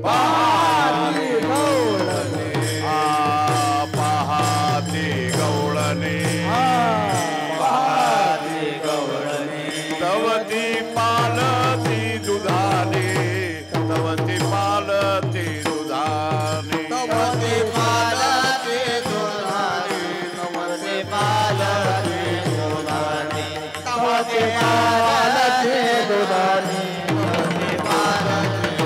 पहाती गवळणे पहाती गवळणे पहाती गवळणे तवती पालती दुधाने तवती पालती दुधाने तवती पालती दुधाने तवती पालती दुधाने तवती पालती दुधाने पालती दुधाने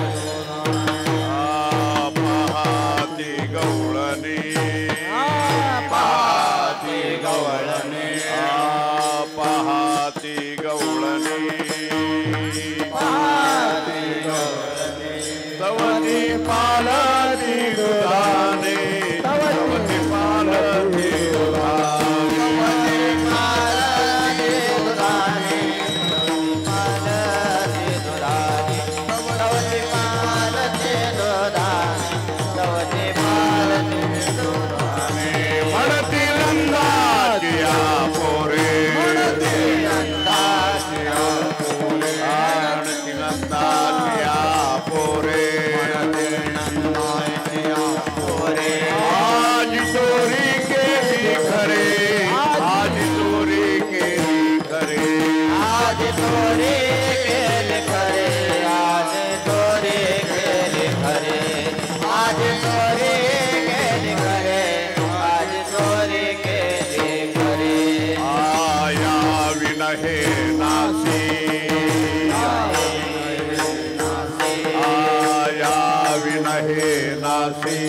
तवती पालती दुधाने पालती दुधाने पालती दुधाने तवती पालती दुधाने तवती पालती दुधाने म्हणती नंदाचिया पोरे म्हणती नंदाचिया पोरे म्हणती नंदाचिया पोरे चोरी के खरे आज चोरी के खरे आज चोरी के खरे आज चोरी के खरे आज चोरी के खरे आज चोरी के खरे आया विनहे नासी आया विनहे नासी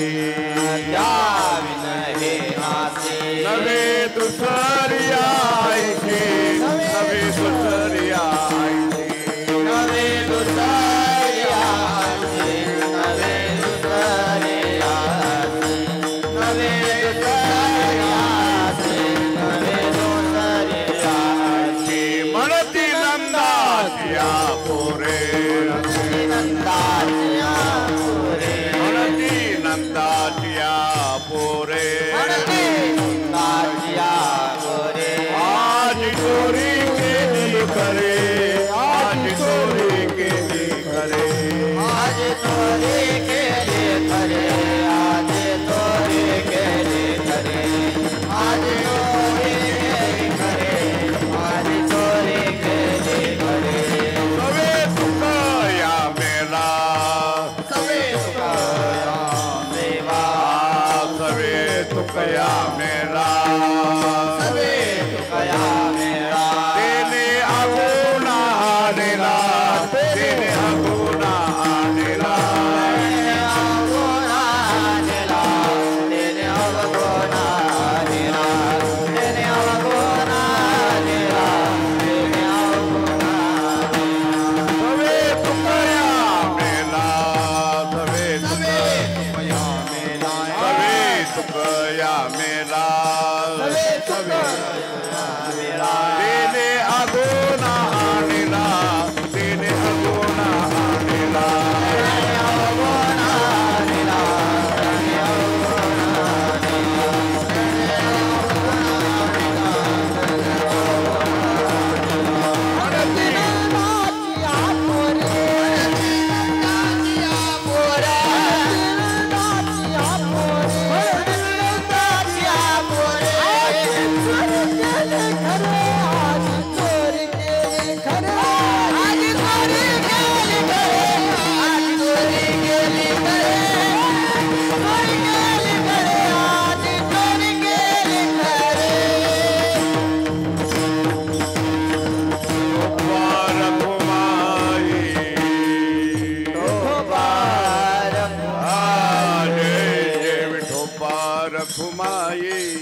नवे दुसरिया आईचे नवे दुसरिया आईचे नवे दुसरिया आईचे नवे दुसरिया नवे दुसरिया नवे दुसरिया आईचे म्हणती नंदाचिया पोरे म्हणती नंदाचिया पोरे म्हणती नंदाचिया पोरे आज चोरी के खरे आज चोरी के खरे आज चोरी के खरे आज चोरी के खरे आज चोरी के खरे आज चोरी के खरे सवे तुकया मेला सवे तुकया मेवा सवे तुकया मेला सवे तुकया मेला तेने अगुना आनेला तेने अगुना आनेला तेने अगुना आनेला तेने अगुना आनेला तेने अगुना आनेला तेने अगुना सवे तुकया मेला सवे तुकया मेला सवे तुकया मेला तेने अगुना आनेला तेने अगुना आनेला तेने अगुना आनेला तेने रखुमाई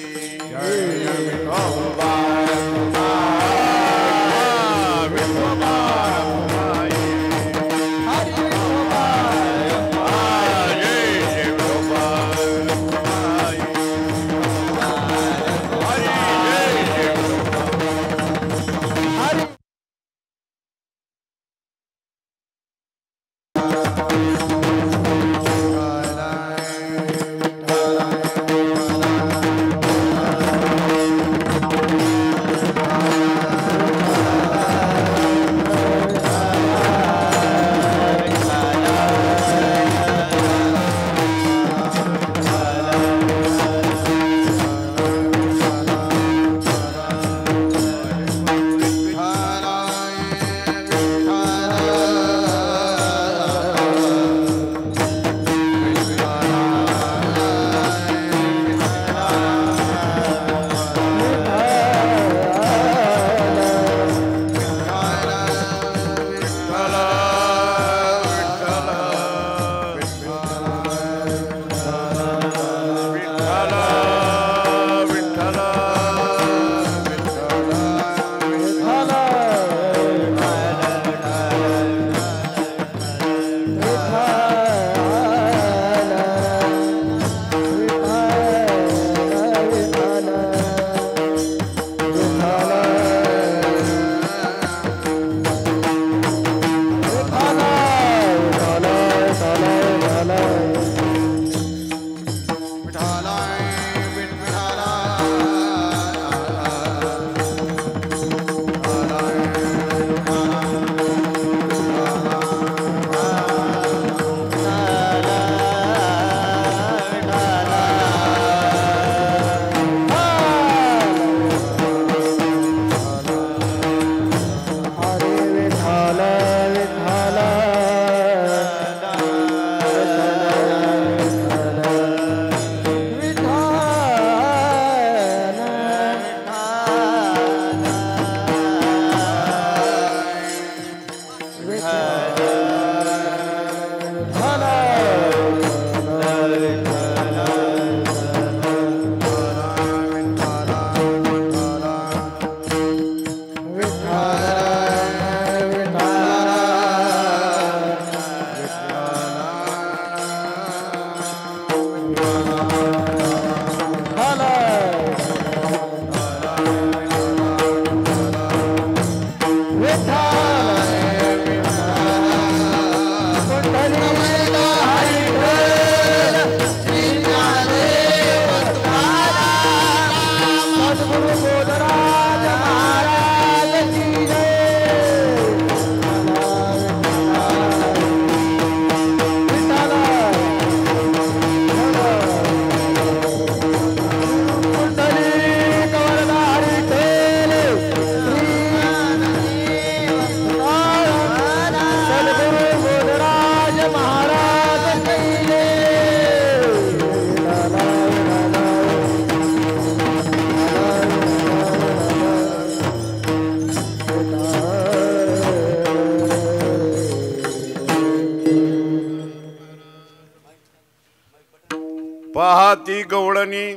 पाहती गवळणी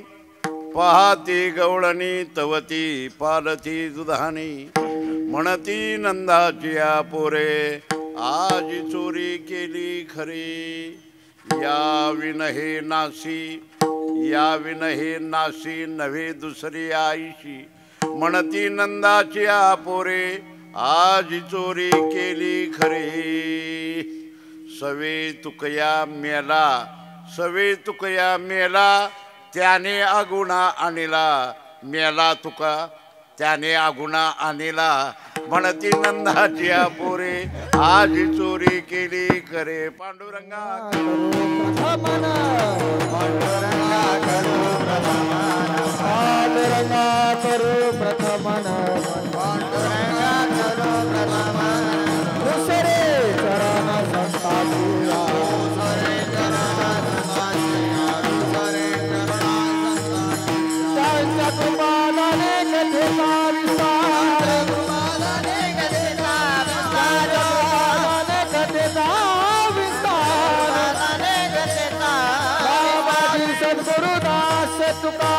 पाहती गवळणी तवती पालती दुधानी म्हणती नंदाची या पोरे आज चोरी केली खरी या विनहे नासी नव्हे दुसरी आईशी म्हणती नंदाची या पोरे आज चोरी केली खरी सवे तुकया मेला त्याने आगुणा आणला मेला तुका त्याने आगुणा आणला म्हणती नंदाची पोरे आज चोरी केली करे पांडुरंगा करू प्रथमन दुसरे चरण संतापिया त्यांच्या कृपाने कथेचा विस्तार कथेचा विस्तार बाबाजी सद्गुरुदास तुका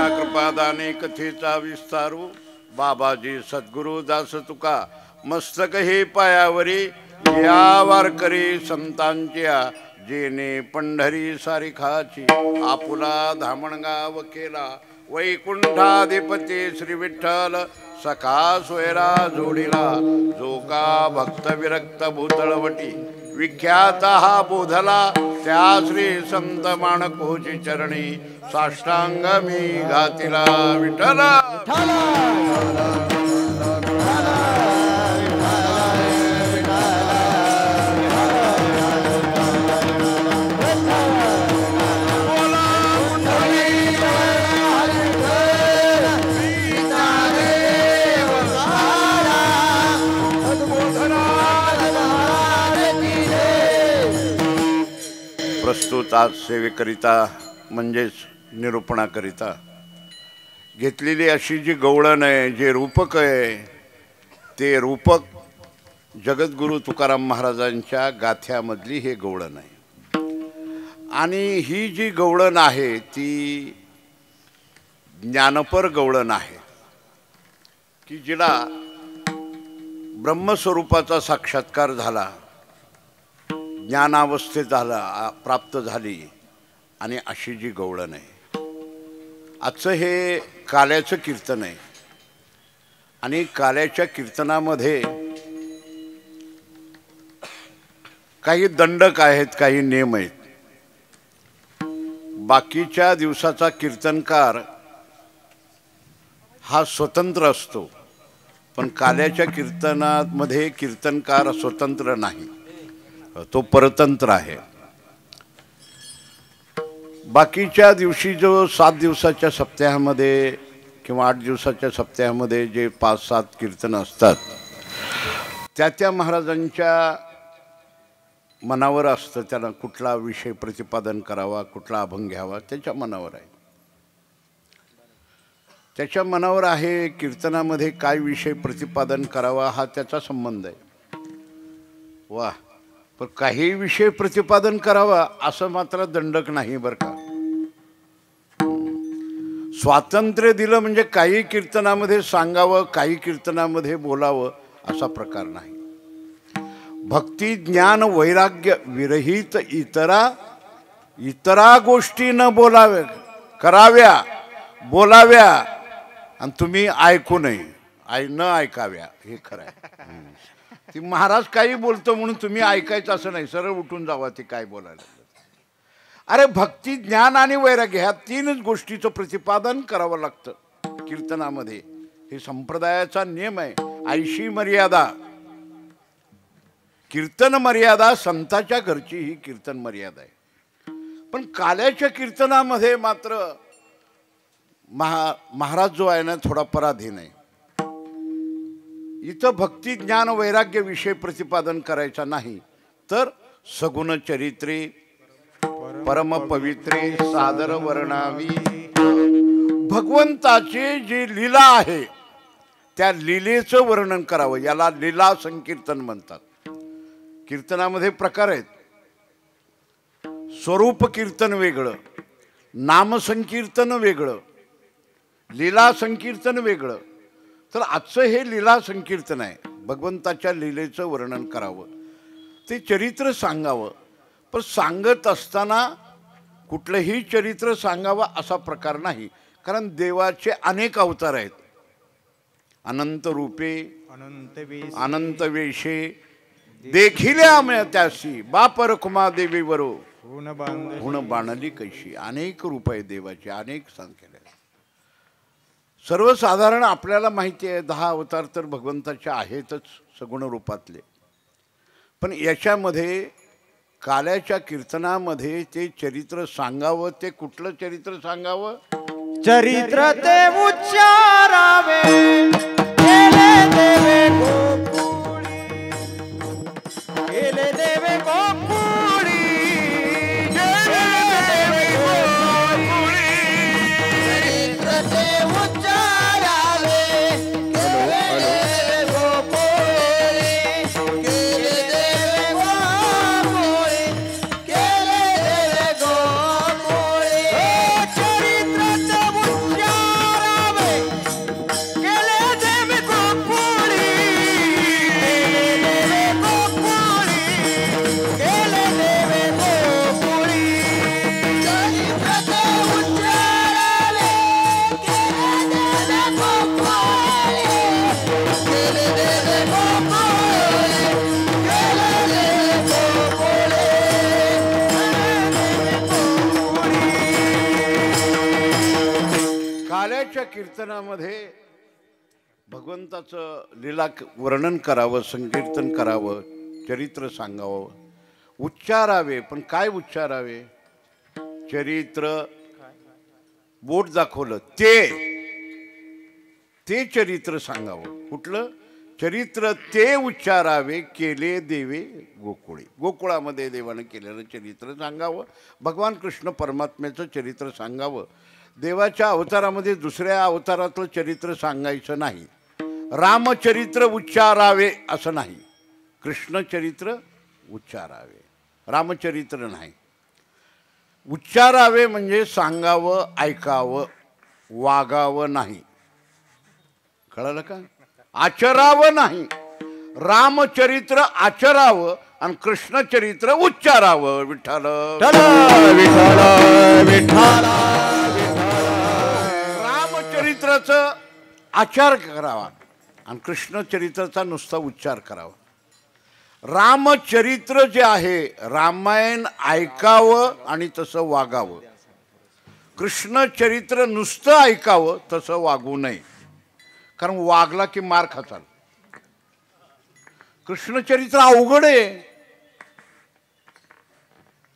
कृपादाने कथेचा विस्तारू बाबाजी सद्गुरुदास तुका मस्तक हे पायावरी या वारकरी संतांच्या जेने पंढरी सारिखाची आपुला धामणगाव केला वैकुंठाधिपती श्री विठ्ठल सखा सोयरा जोडीला जो का भक्त विरक्त भूतळवटी विख्यात हा बोधला त्या श्री संत माणकोची चरणी साष्टांग मी घातिला विठ्ठला प्रस्तुत आज सेवेकरिता म्हणजेच निरूपणाकरिता घेतलेली अशी जी गवळण आहे जे रूपक आहे ते रूपक जगद्गुरु तुकाराम महाराजांच्या गाथ्यामधली हे गवळण आहे आणि ही जी गवळण आहे ती ज्ञानपर गवळण आहे की जिला ब्रह्मस्वरूपाचा साक्षात्कार झाला ज्ञानावस्थेत झाला प्राप्त झाली आणि अशी जी गवळण आहे आजचं हे काल्याचं कीर्तन आहे आणि काल्याच्या कीर्तनामध्ये काही दंडक आहेत काही नियम आहेत बाकीच्या दिवसाचा कीर्तनकार हा स्वतंत्र असतो पण काल्याच्या कीर्तनामध्ये कीर्तनकार स्वतंत्र नाही तो परतंत्र आहे बाकीच्या दिवशी जो 7 दिवसाच्या सप्ताहामध्ये किंवा 8 दिवसाच्या सप्ताहामध्ये जे 5-7 कीर्तन असतात त्या महाराजांच्या मनावर असतं त्याला कुठला विषय प्रतिपादन करावा कुठला अभंग घ्यावा त्याच्या मनावर आहे त्याच्या मनावर आहे कीर्तनामध्ये काय विषय प्रतिपादन करावा हा त्याचा संबंध आहे वा पण काही विषय प्रतिपादन करावा असं मात्र दंडक नाही बरं का स्वातंत्र्य दिलं म्हणजे काही कीर्तनामध्ये सांगावं काही कीर्तनामध्ये बोलावं असा प्रकार नाही भक्ती ज्ञान वैराग्य विरहित इतरा गोष्टी न बोलाव्या कराव्या बोलाव्या आणि तुम्ही ऐकू नये न ऐकाव्या हे खरं आहे ती महाराज काही बोलतो म्हणून तुम्ही ऐकायचं असं नाही सरळ उठून जावा ते काय बोलायला अरे भक्ती ज्ञान आणि वैराग्य ह्या 3च गोष्टीचं प्रतिपादन करावं लागतं कीर्तनामध्ये हे संप्रदायाचा नियम आहे ऐशी मर्यादा कीर्तन मर्यादा संताच्या घरची ही कीर्तन मर्यादा आहे पण काल्याच्या कीर्तनामध्ये मात्र महाराज जो आहे ना थोडा पराधीन आहे इथं भक्ती ज्ञान वैराग्य विषय प्रतिपादन करायचा नाही तर सगुण चरित्रे परम पवित्रे सादर वर्णावी भगवंताची जी लीला आहे त्या लीलेचं वर्णन करावं, याला लीला संकीर्तन म्हणतात। कीर्तनामध्ये प्रकार आहेत, स्वरूप कीर्तन वेगळं, नामसंकीर्तन वेगळं, लीला संकीर्तन वेगळं। तर आजचं हे लीला संकीर्तन आहे, भगवंताच्या लीलेचं वर्णन करावं, ते चरित्र सांगावं। पण सांगत असताना कुठलंही चरित्र सांगावं असा प्रकार नाही, कारण देवाचे अनेक अवतार आहेत, अनंत रूपे अनंत वेशे देखिल्या त्याशी बाप रखुमा देवी वरो हुण बाणली कैशी। अनेक रूप आहे देवाचे, अनेक सांगितले। सर्वसाधारण आपल्याला माहिती आहे 10 अवतार तर भगवंताचे आहेतच सगुण रूपातले, पण याच्यामध्ये काल्याच्या कीर्तनामध्ये ते चरित्र सांगावं, ते कुठलं चरित्र सांगावं? चरित्र ते उच्चारावे केले देवे गोकुळी, केले देवे गोकुळी, केले देवे गोकुळी। चरित्र ते उच्चारावे केले देवे गोकुळी, केले देवे गोकुळी, केले देवे गोकुळी। चरित्र ते उच्चारावे केले देवे गोकुळी, केले देवे गोकुळी, केले देवे गोकुळी। चरित्र ते उच्चारावे केले देवे गोकुळी, केले देवे गोकुळी, केले देवे गोकुळी। काल्याच्या कीर्तनामध्ये भगवंताचं लीला वर्णन करावं, संकीर्तन करावं, चरित्र सांगावं, उच्चारावे। पण काय उच्चारावे? चरित्र बोट दाखवलं ते चरित्र सांगावं। कुठलं चरित्र? ते उच्चारावे केले देवे गोकुळी। गोकुळामध्ये देवानं केलेलं चरित्र सांगावं, भगवान कृष्ण परमात्म्याचं चरित्र सांगावं। देवाच्या अवतारामध्ये दुसऱ्या अवतारातलं चरित्र सांगायचं नाही। रामचरित्र उच्चारावे असं नाही, कृष्णचरित्र उच्चारावे, रामचरित्र नाही। उच्चारावे म्हणजे सांगावं, ऐकावं, वागावं नाही, कळलं का? आचरावं नाही। रामचरित्र आचरावं आणि कृष्णचरित्र उच्चारावं। विठ्ठल विठ्ठल विठ्ठल। रामचरित्राचं आचार करावा आणि कृष्णचरित्राचा नुसता उच्चार करावा। रामचरित्र जे आहे, रामायण ऐकावं आणि तसं वागावं। कृष्णचरित्र नुसतं ऐकावं, तसं वागू नये, कारण वागला की मार खाचाल। कृष्णचरित्र अवघड आहे।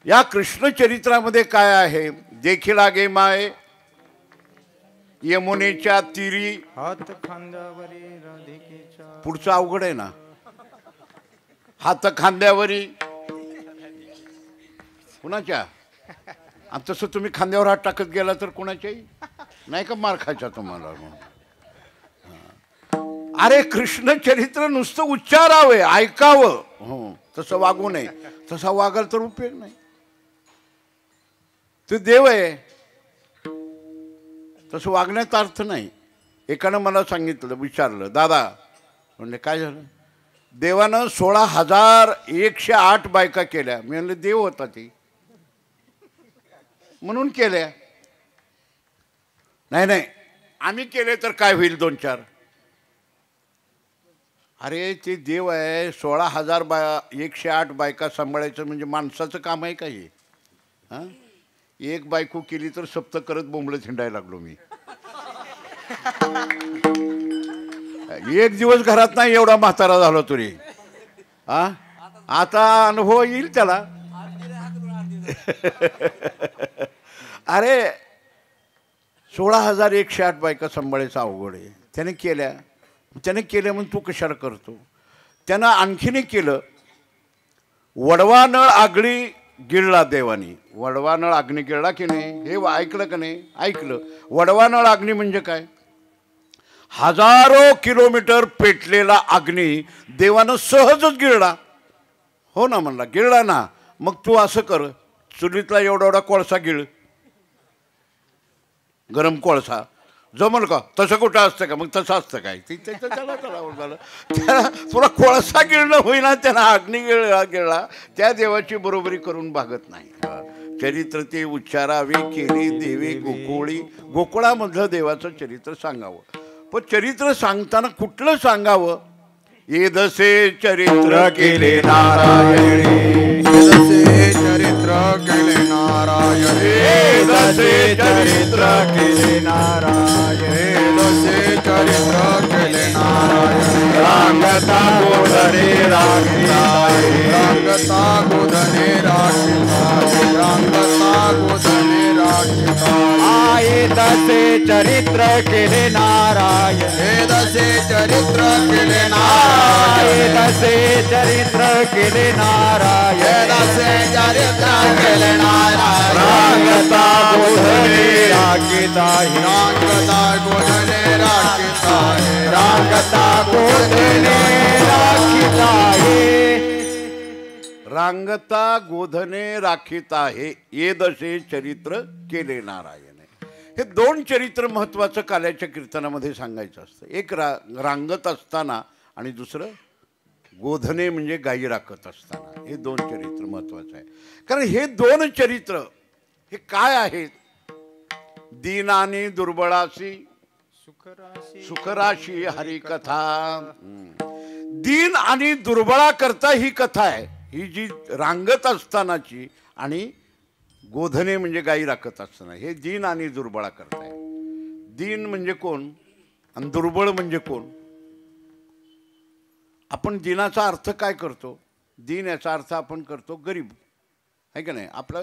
या कृष्णचरित्रामध्ये काय आहे? देखीला गे माय यमुनेच्या तीरी, हात खांद्यावरी राधिकेच्या। पुढचं अवघड आहे ना, हात खांद्यावरी कुणाच्या? आणि तसं तुम्ही खांद्यावर हात टाकत गेला तर कुणाच्याही नाही का मार खायचा तुम्हाला? अरे कृष्णचरित्र नुसतं उच्चारावे, ऐकावं, हो, तसं वागू नये। तसा वागाल तर उपयोग नाही, ते देव आहे, तसं वागण्यात अर्थ नाही। एकानं मला सांगितलं, विचारलं, दादा म्हणजे काय झालं? देवानं 16,108 बायका केल्या। मी म्हणलं देव होता ती म्हणून केल्या? नाही नाही, आम्ही केले तर काय होईल 2-4? अरे ते देव आहे, 16,108 बायका सांभाळायचं म्हणजे माणसाचं काम आहे का हे? हां, एक बायको केली तर सप्त करत बोंबलं थिंडायला लागलो मी। एक दिवस घरात नाही एवढा म्हातारा झालो तरी। हा, आता अनुभव येईल त्याला। अरे 16,108 बायका सांभाळायचं अवघड आहे। त्याने केल्या म्हणून तू कशाला करतो? त्यानं आणखीन केलं, वडवा नळ आगळी गिळला देवानी। वडवा नळ अग्नी गिळला की नाही हे ऐकलं का नाही? ऐकलं। वडवा नळ अग्नी म्हणजे काय? हजारो किलोमीटर पेटलेला अग्नी देवानं सहजच गिळला. हो ना म्हणला, गिळला ना. मग तू असं कर, चुलीतला एवढा एवढा कोळसा गिळ, गरम कोळसा. जमल का? तसं कुठं असतं का? मग तसं असतं काय? त्याला तुला कोळसा गिळणं होईना, त्यानं अग्नी गिळला. त्या देवाची बरोबरी करून भागत नाही. चरित्र ते उच्चारावे केली देवे गोकुळी. गोकुळामधलं देवाचं चरित्र सांगावं. पण चरित्र सांगताना कुठलं सांगावं? येदसे चरित्र केले नारायणी, येदसे चरित्र केले नारायण, येदसे चरित्र केले नारायण, येदसे चरित्र केले नारायण. रांगता गोधने राखिताये, रांगता गोधने राखिताये, रांगता गोधने राखिताये. येदसे चरित्र केले नारायण, येदसे चरित्र केले नारायण, येदसे चरित्र केले नारायण, येदसे चरित्र केले नारायण. रांगता गोधने राखिताये, रांगता गोधने राखिताये, रांगता गोधने राखिताये. रांगता गोधने राखीत आहे, येदसे चरित्र केले नारायण. हे दोन चरित्र महत्वाचं काल्याच्या कीर्तनामध्ये सांगायचं असतं. एक रांगत असताना आणि दुसरं गोधने म्हणजे गायी राखत असताना. हे दोन चरित्र महत्वाचं आहे. कारण हे दोन चरित्र हे काय आहेत? दीन आणि दुर्बळाशी सुखराशी हरिकथा. दीन आणि दुर्बळा करता ही कथा आहे, ही जी रांगत असतानाची. आणि गोधने म्हणजे गायी राखत असताना. हे दीन आणि दुर्बळा करताय. दीन म्हणजे कोण आणि दुर्बळ म्हणजे कोण? आपण दिनाचा अर्थ काय करतो? दीन याचा अर्थ आपण करतो गरीब, आहे का नाही? आपला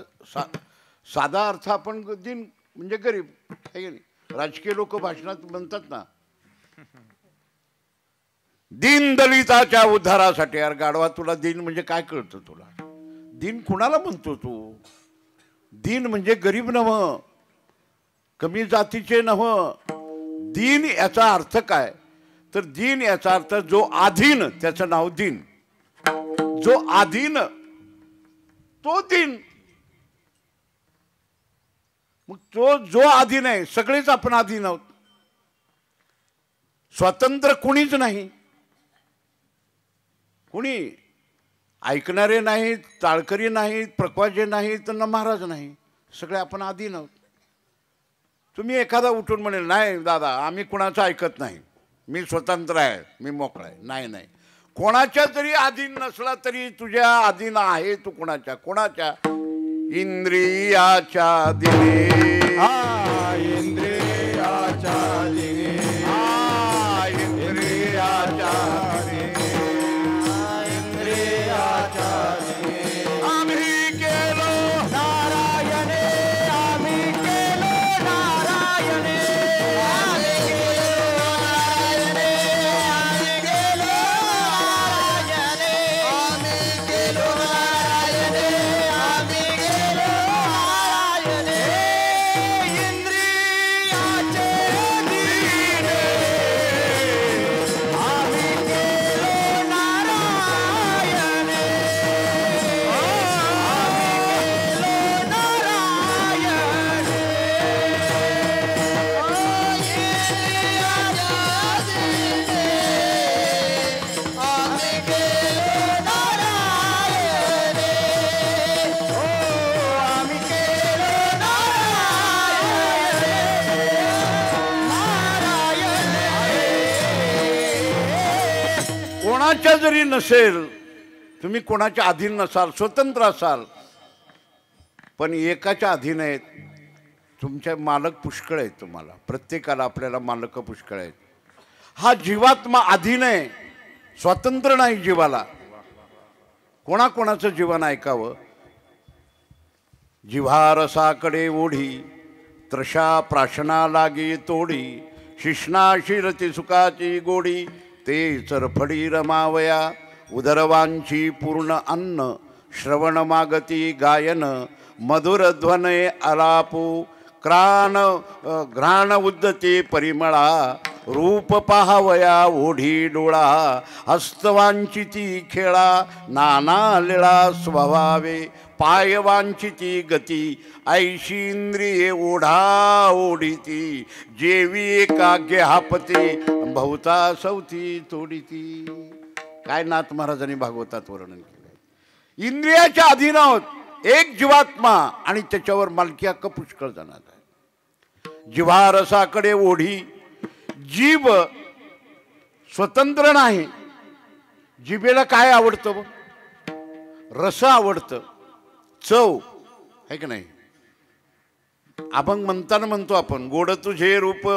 साधा अर्थ आपण दीन म्हणजे गरीब, आहे का नाही? राजकीय लोक भाषणात म्हणतात ना, दीन दलिताच्या उद्धारासाठी. यार गाढवा, तुला दीन म्हणजे काय कळतं? तुला दीन कुणाला म्हणतो तू? दीन म्हणजे गरीब नव्ह, कमी जातीचे नव्ह. दीन याचा अर्थ काय? तर दीन याचा अर्थ जो आधीन, त्याचं नाव दीन. जो आधीन तो दीन. मग तो जो आधीन आहे, सगळेच आपण आधीन आहोत. स्वतंत्र कुणीच नाही. कुणी ऐकणारे नाहीत, टाळकरी नाहीत, प्रकवाजे नाहीत, तर महाराज नाही. सगळे आपण आधीन आहोत. तुम्ही एखादा उठून म्हणेल, नाही दादा आम्ही कुणाचं ऐकत नाही, मी स्वतंत्र आहे, मी मोकळा आहे. नाही नाही, कोणाच्या तरी अधीन नसला तरी तुझ्या अधीन आहे. तू कोणाच्या? कोणाच्या? इंद्रियाच्या दिने. इंद्रियाच्या दिने, इंद्रियाच्या आम्ही केलो नारायणे, आम्ही केलो नारायणे, आम्ही केलो नारायणे, आम्ही केलो नारायणे, आम्ही केलो नारायणे, आम्ही केलो नारायणे. इंद्रियाचे दिने आम्ही केलो नारायणे. कोणाच्या जरी नसेल, तुम्ही कोणाच्या अधीन नसाल, स्वतंत्र असाल, पण एकाच्या अधीन आहेत. तुमचे मालक पुष्कळ आहेत. तुम्हाला प्रत्येकाला आपल्याला मालक पुष्कळ आहेत. हा जीवात्मा अधीन आहे, स्वतंत्र नाही जीवाला. कोणाकोणाचं जीवन ऐकावं? जिव्हारसाकडे ओढी त्रषा प्राशना लागी तोडी, शिष्णा शिरती सुखाची गोडी, ते चरफडी रमावया. उदरवांची पूर्ण अन्न श्रवण मागती गायन, मधुर ध्वने आलापू घ्राण उद्दते परिमळा. रूप पाहावया ओढी डोळा हस्तवांचिती खेळा नाना लीळा स्वभावे पाय वांचिती गती ऐशी इंद्रिये ओढा ओढीती जेवी एकाग्य हापते बहुता सवती तोडीती. काय नाथ महाराजांनी भागवतात वर्णन केलं. इंद्रियाच्या अधीन आहोत एक जीवात्मा आणि त्याच्यावर मालकी हक्क पुष्कळ जाणार आहे. जिव्हारसाकडे ओढी जीव स्वतंत्र नाही. जिभेला काय आवडतं? रस आवडतं, चव आहे की नाही. अभंग म्हणताना म्हणतो आपण गोड तुझे रूप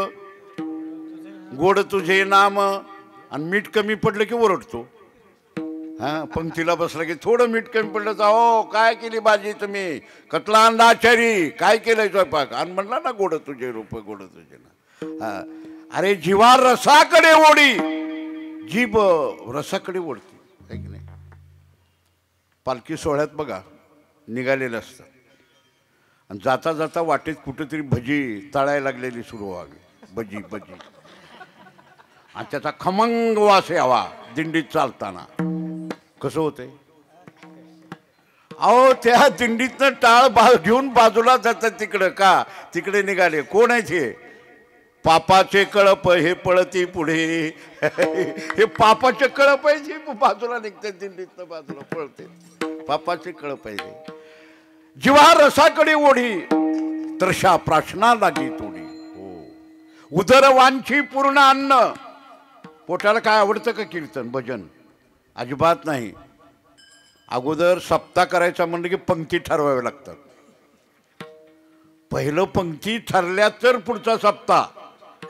गोड तुझे नाम आणि मीठ कमी पडलं की ओरडतो. हा पंक्तीला बसला की थोडं मीठ कमी पडलं तर हो काय केली भाजी तुम्ही कटला आणला आचारी काय केलंय स्वयंपाक आणि म्हणला ना गोड तुझे रूप गोड तुझे ना. हा अरे जीवा रसाकडे ओढी जीभ रसाकडे ओढते आहे की नाही. पालखी सोहळ्यात बघा निघालेलं असतं आणि जाता जाता वाटेत कुठेतरी भजी तळायला लागलेली सुरू व्हावी. भजी भजी आणि त्याचा खमंग वास यावा दिंडीत चालताना. कसं होतंय अहो त्या दिंडीतनं टाळ घेऊन बाजूला जातात तिकडं का तिकडे निघाले कोण आहे ते पापाचे कळप हे पळती पुढे. हे पापाचे कळप आहे जे बाजूला निघते दिंडीतनं बाजूला पळते पापाचे कळप आहे. जीवा रसाकडे ओढी तर्षा प्राशना लागी तोडी. हो उदरवांची पूर्ण अन्न. पोटाला काय आवडतं का कीर्तन भजन? अजिबात नाही. अगोदर सप्ताह करायचा म्हणलं की पंक्ती ठरवाव्या लागतात. पहिलं पंक्ती ठरल्या तर पुढचा सप्ताह.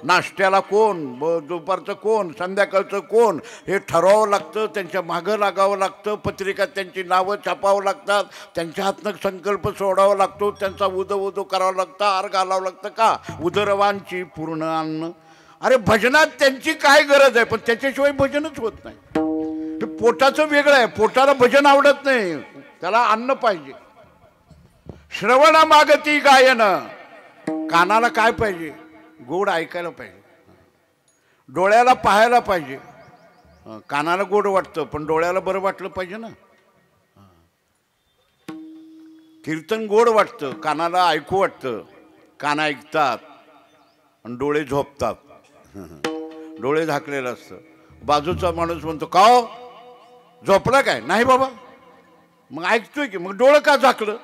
नाश्त्याला कोण दुपारचं कोण संध्याकाळचं कोण हे ठरवावं लागतं. त्यांच्या मागं लागावं लागतं. पत्रिका त्यांची नावं छापावं लागतात. त्यांच्या हातनं संकल्प सोडावा लागतो. त्यांचा उदो करावं लागतं. आर घालावं लागतं का उदरवांची पूर्ण अन्न. अरे भजनात त्यांची काय गरज आहे पण त्याच्याशिवाय भजनच होत नाही. पोटाचं वेगळं आहे. पोटाला भजन आवडत नाही त्याला अन्न पाहिजे. श्रवण मागती गायन. कानाला काय पाहिजे? गोड ऐकायला पाहिजे. डोळ्याला पाहायला पाहिजे. कानाला गोड वाटतं पण डोळ्याला बरं वाटलं पाहिजे ना. कीर्तन गोड वाटतं कानाला ऐकू वाटतं. कान ऐकतात आणि डोळे झोपतात. डोळे झाकलेलं असतं. बाजूचा माणूस म्हणतो का हो झोपला काय? नाही बाबा. मग ऐकतोय की मग डोळं का झाकलं?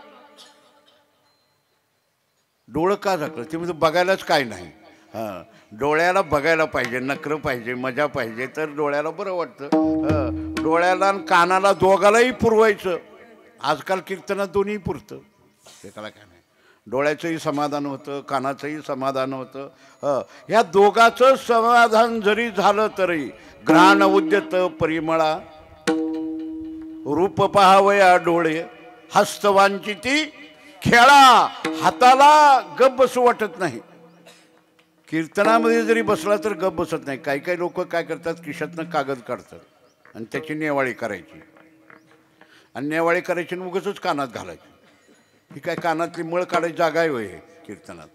डोळं का झाकलं? ते म्हणजे बघायलाच काय नाही. हां डोळ्याला बघायला पाहिजे नखरं पाहिजे मजा पाहिजे तर डोळ्याला बरं वाटतं. डोळ्याला आणि कानाला दोघालाही पुरवायचं. आजकाल कीर्तनात दोन्ही पुरतं. ते कला काय नाही. डोळ्याचंही समाधान होतं कानाचंही समाधान होतं. ह्या दोघाचं समाधान जरी झालं तरी घ्राण उद्यत परिमळा रूप पाहावया डोळे हस्तवांचिती खेळा. हाताला गप बसू वाटत नाही. कीर्तनामध्ये जरी बसला तर गप बसत नाही. काही काही लोक काय करतात खिशातनं कागद काढतात आणि त्याची नेवाळी करायची आणि नेवाळी करायची आणि उगाचच कानात घालायची. ही काय कानातली मळ काढायची जागा आहे होय कीर्तनात.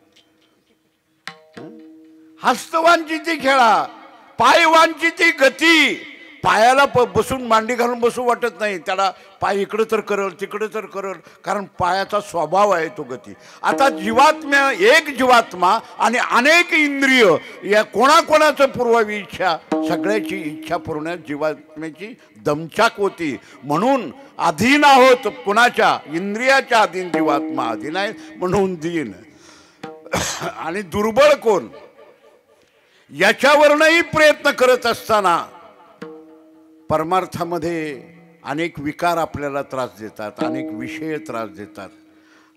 हस्तवांचिती खेळा पाय वांचिती गती. पायाला बसून मांडी घालून बसू वाटत नाही. त्याला पाय इकडं तर करल तिकडं तर करल कारण पायाचा स्वभाव आहे तो गती. आता जीवात्म्या एक जीवात्मा आणि अनेक इंद्रिय या कोणाकोणाचं पुरवावी इच्छा सगळ्याची इच्छा पुरवण्यात जीवात्म्याची दमछाक होती. म्हणून अधीन आहोत कुणाच्या? इंद्रियाच्या अधीन जीवात्मा अधीन आहे म्हणून दीन. आणि दुर्बळ कोण याच्यावरही प्रयत्न करत असताना परमार्थामध्ये अनेक विकार आपल्याला त्रास देतात अनेक विषय त्रास देतात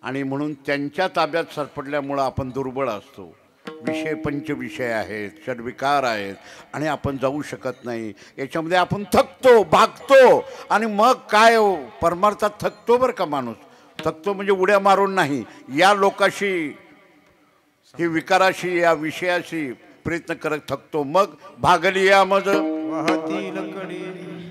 आणि म्हणून त्यांच्या ताब्यात सरपडल्यामुळं आपण दुर्बळ असतो. विषय पंचविषय आहेत षड्विकार आहेत आणि आपण जाऊ शकत नाही. याच्यामध्ये आपण थकतो भागतो आणि मग काय परमार्थात थकतो बरं का माणूस. थकतो म्हणजे उड्या मारून नाही. या लोकाशी ही विकाराशी या विषयाशी प्रयत्न करत थकतो. मग भागली या मज वाहतील कडे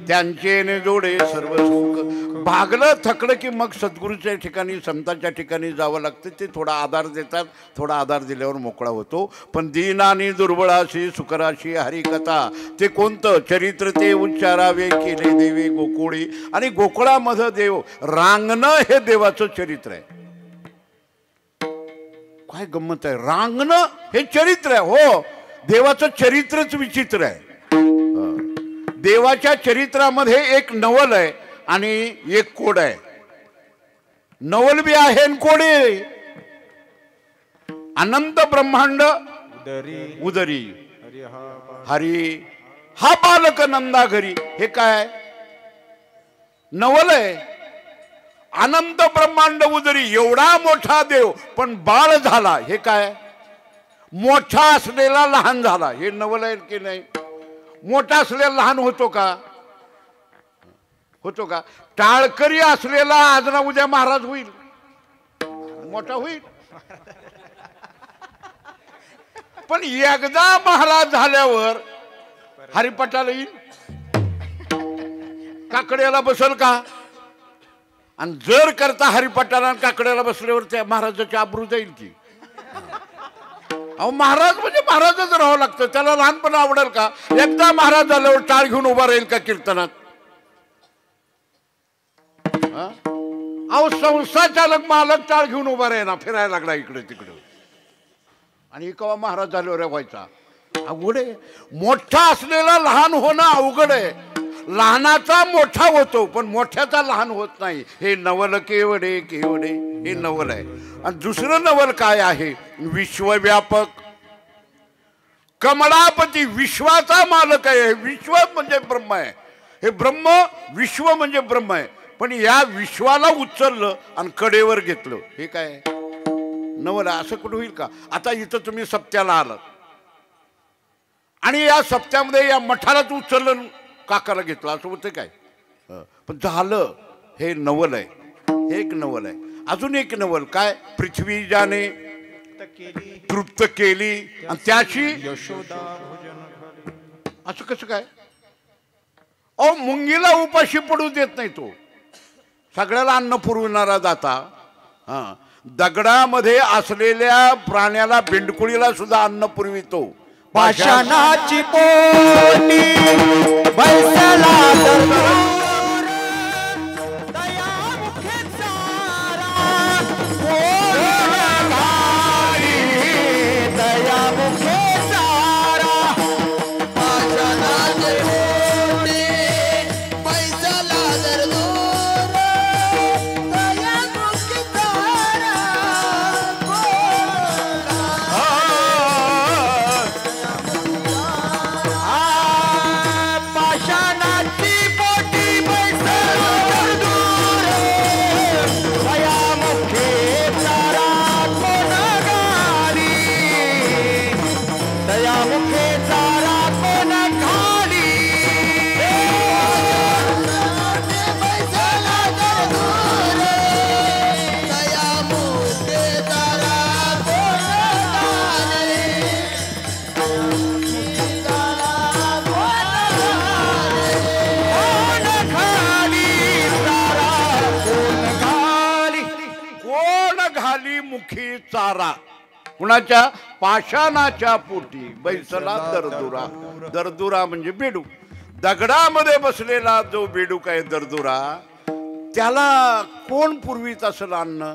त्यांचे ने जोडे सर्व सुख. भागलं थकलं की मग सद्गुरूच्या ठिकाणी संतांच्या ठिकाणी जावं लागतं. ते थोडा आधार देतात, थोडा आधार दिल्यावर मोकळा होतो. पण दीनानी दुर्बळाशी सुकराशी हरिकथा ते कोणतं चरित्र ते उच्चारावे केले देवे गोकुळी. आणि गोकुळामध्ये देव रांगणं हे देवाचं चरित्र आहे. काय गंमत आहे, रांगणं हे चरित्र आहे. हो, देवाचं चरित्रच विचित्र आहे. देवाच्या चरित्रामध्ये एक नवल आहे आणि एक कोड आहे. नवल बी आहे आणि कोड आहे. अनंत ब्रह्मांड उदरी हरी हा बालक नंदा घरी. हे काय नवल आहे. अनंत ब्रह्मांड उदरी एवढा मोठा देव पण बाळ झाला. हे काय मोठा असलेला लहान झाला. हे नवल आहे की नाही. मोठा असलेला लहान होतो का, होतो का. टाळकरी असलेला आज ना उद्या महाराज होईल, मोठा होईल. पण एकदा महाराज झाल्यावर हरिपटाला येईल, काकड्याला बसल का. आणि जर करता हरिपटाला काकड्याला बसल्यावर त्या महाराजाची आबरू जाईल की. अहो महाराज म्हणजे महाराजच राहावं लागतं. त्याला लहानपण आवडेल का. एकदा महाराज झाल्यावर टाळ घेऊन उभा राहील का कीर्तनात. अहो संस्था चालक मालक टाळ घेऊन उभा राहिला, फिरायला लागला इकडे तिकडे. आणि केव्हा महाराज झाल्यावर व्हायचा अवघड आहे. मोठा असलेला लहान होणं अवघड आहे. लहानाचा मोठा होतो पण मोठ्याचा लहान होत नाही. हे नवल केवडे केवडे हे नवल आहे. आणि दुसरं नवल काय आहे, विश्वव्यापक कमळापती विश्वाचा मालक आहे. विश्व म्हणजे ब्रह्म आहे. हे ब्रह्म विश्व म्हणजे ब्रह्म आहे. पण या विश्वाला उचललं आणि कडेवर घेतलं. हे काय नवल. असं कुठं होईल का. आता इथं तुम्ही सप्त्याला आलात आणि या सप्त्यामध्ये या मठालाच उचललं काकाला घेतलं असं होतं काय. पण झालं. हे नवल आहे. हे एक नवल आहे. अजून एक नवल काय, पृथ्वी जाने तृप्त केली आणि त्याची यशोदा. असं कसं काय. अहो मुंगीला उपाशी पडू देत नाही तो. सगळ्याला अन्न पुरविणारा दाता. हा, दगडामध्ये असलेल्या प्राण्याला बेंडकुळीला सुद्धा अन्न पुरवितो. पाषाणाची पोटी बैसला दरबार, दयामुखे चारा कोण घाली, दयामुखे चारा. पाषाणाची पोटी बैसला दरबार, दयामुखे चारा मुखी चारा. कुणाच्या पाषाणाच्या पोटी बैसला दरदुरा. दरदुरा म्हणजे बेडूक. दगडामध्ये बसलेला जो बेडूक आहे दरदुरा, त्याला कोण पुरवीत असेल अन्न.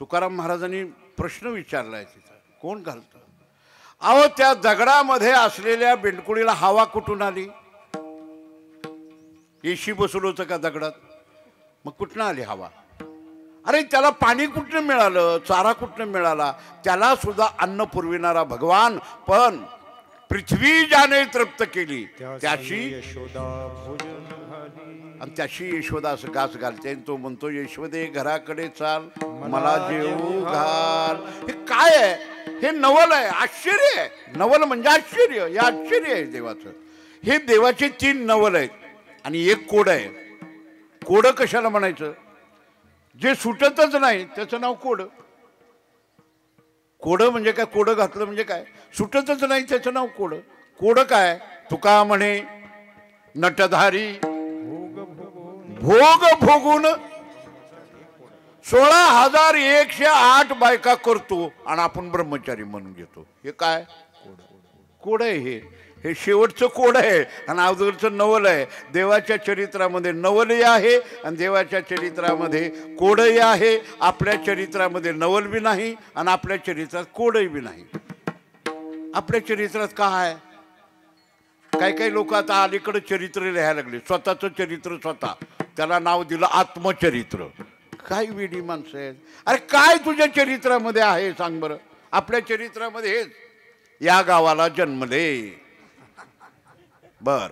तुकाराम महाराजांनी प्रश्न विचारलाय तिथं, कोण घालतं. अहो त्या दगडामध्ये असलेल्या बेंडकुळीला हवा कुठून आली. एशी बसवलं होतं का दगडात, मग कुठनं आली हवा. अरे त्याला पाणी कुठनं मिळालं, चारा कुठनं मिळाला. त्याला सुद्धा अन्न पुरविणारा भगवान. पण पृथ्वी ज्याने तृप्त केली त्याशी यशोदा भोजन घाली. आणि त्याशी यशोदा असं घास घालते. तो म्हणतो यशोदे घराकडे चाल मला जेवू घाल. हे काय आहे, हे नवल आहे, आश्चर्य आहे. नवल म्हणजे आश्चर्य, हे आश्चर्य आहे देवाचं. हे देवाचे 3 नवल आहेत आणि एक कोड आहे. कोड कशाला म्हणायचं, जे सुटतच नाही त्याचं नाव कोड. कोड म्हणजे काय, कोड घातलं म्हणजे काय, सुटतच नाही त्याचं नाव कोड. कोड काय, तुका म्हणे नटधारी भोग भोगून 16,108 बायका करतो आणि आपण ब्रह्मचारी म्हणून घेतो. हे काय कोड आहे? हे शेवटचं कोड आहे आणि अगोदरचं नवल आहे. देवाच्या चरित्रामध्ये नवलही आहे आणि देवाच्या चरित्रामध्ये कोडही आहे. आपल्या चरित्रामध्ये नवल बी नाही आणि आपल्या चरित्रात कोडही बी नाही. आपल्या चरित्रात काय? काही लोक आता अलीकडे चरित्र लिहायला लागले, स्वतःचं चरित्र स्वतः, त्याला नाव दिलं आत्मचरित्र. काय वेडी माणसं आहेत. अरे काय तुझ्या चरित्रामध्ये आहे सांग बरं? आपल्या चरित्रामध्ये हेच, या गावाला जन्मले, बर,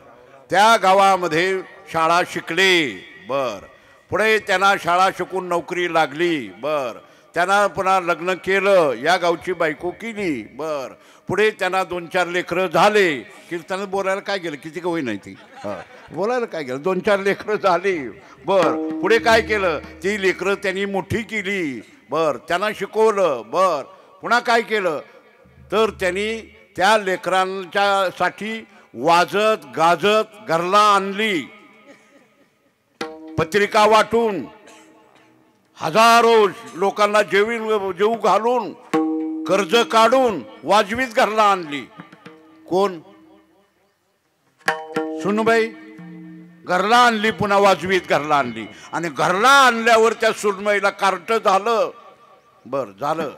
त्या गावामध्ये शाळा शिकले, बर, पुढे त्यांना शाळा शिकून नोकरी लागली, बर, त्यांना पुन्हा लग्न केलं, या गावची बायको केली, बर, पुढे त्यांना 2-4 लेकरं झाले. कीर्तनात बोलायला काय गेलं, किती कवई नाही ती, बोलायला काय गेलं, 2-4 लेकरं झाली, बर, पुढे काय केलं, ती लेकरं त्यांनी मोठी केली, बर, त्यांना शिकवलं, बर, पुन्हा काय केलं तर त्यांनी त्या लेकरांच्या साठी वाजत गाजत घरला आणली, पत्रिका वाटून, हजारो लोकांना जेवू घालून, कर्ज काढून वाजवीत घरला आणली. कोण? सुनबाई घरला आणली, पुन्हा वाजवीत घरला आणली. आणि घरला आणल्यावर त्या सुनबाईला कार्ट झालं, बर, झालं,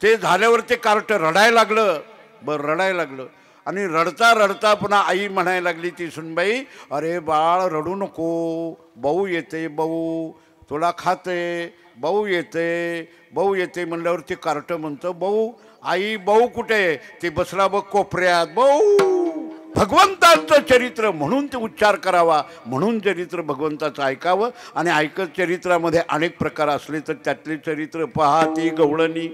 ते झाल्यावर ते कार्ट रडायला लागलं, बर, रडायला लागलं. आणि रडता रडता पुन्हा आई म्हणायला लागली ती सुनबाई, अरे बाळ रडू नको, भाऊ येते, भाऊ तुला खाते, भाऊ येते म्हणल्यावर ते कार्ट म्हणतं, भाऊ, आई भाऊ कुठे? ते बसला बघ कोपऱ्यात, भाऊ. भगवंताचं चरित्र म्हणून ते उच्चार करावा, म्हणून चरित्र भगवंताचं ऐकावं. आणि ऐकत चरित्रामध्ये अनेक प्रकार असले तर त्यातले चरित्र पहाती गवळणी,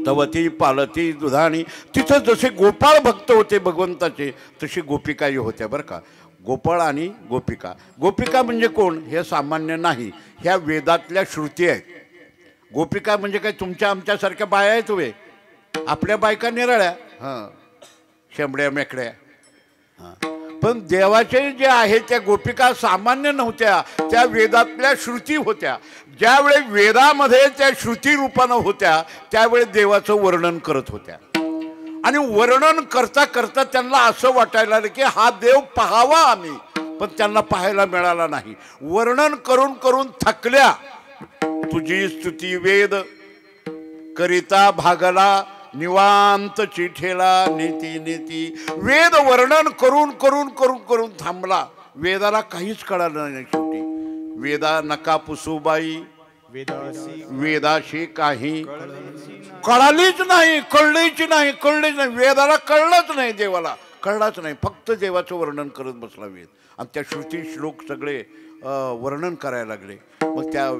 तवती पालती दुधाणी. तिथं जसे गोपाळ भक्त होते भगवंताचे, तशी गोपिकाही होत्या बरं का. गोपाळ आणि गोपिका. गोपिका म्हणजे कोण हे सामान्य नाही, ह्या वेदातल्या श्रुती आहेत. गोपिका म्हणजे काय तुमच्या आमच्यासारख्या बाया आहेत वे, आपल्या बायका निराळ्या, हां, शेंबड्या मेकड्या. हां, पण देवाचे जे आहे त्या गोपिका सामान्य नव्हत्या, त्या वेदातल्या श्रुती होत्या. ज्यावेळी वेदामध्ये त्या श्रुती रूपानं होत्या त्यावेळी देवाचं वर्णन करत होत्या. आणि वर्णन करता करता त्यांना असं वाटायला लागलं की हा देव पाहावा आम्ही, पण त्यांना पाहायला मिळाला नाही. वर्णन करून करून थकल्या. तुझी स्तुती वेद करिता भागला, निवांत चिठेला नेती नेती. वेद वर्णन करून करून करून करून थांबला. वेदाला काहीच कळालं नाही. शेवटी वेदा नका पुसूबाई, वेदाशी काही कळालीच नाही, कळलीच नाही. वेदाला कळलंच नाही, देवाला कळलाच नाही. फक्त देवाचं वर्णन करत बसला वेद. आणि त्या श्रुती श्लोक सगळे वर्णन करायला लागले. मग त्या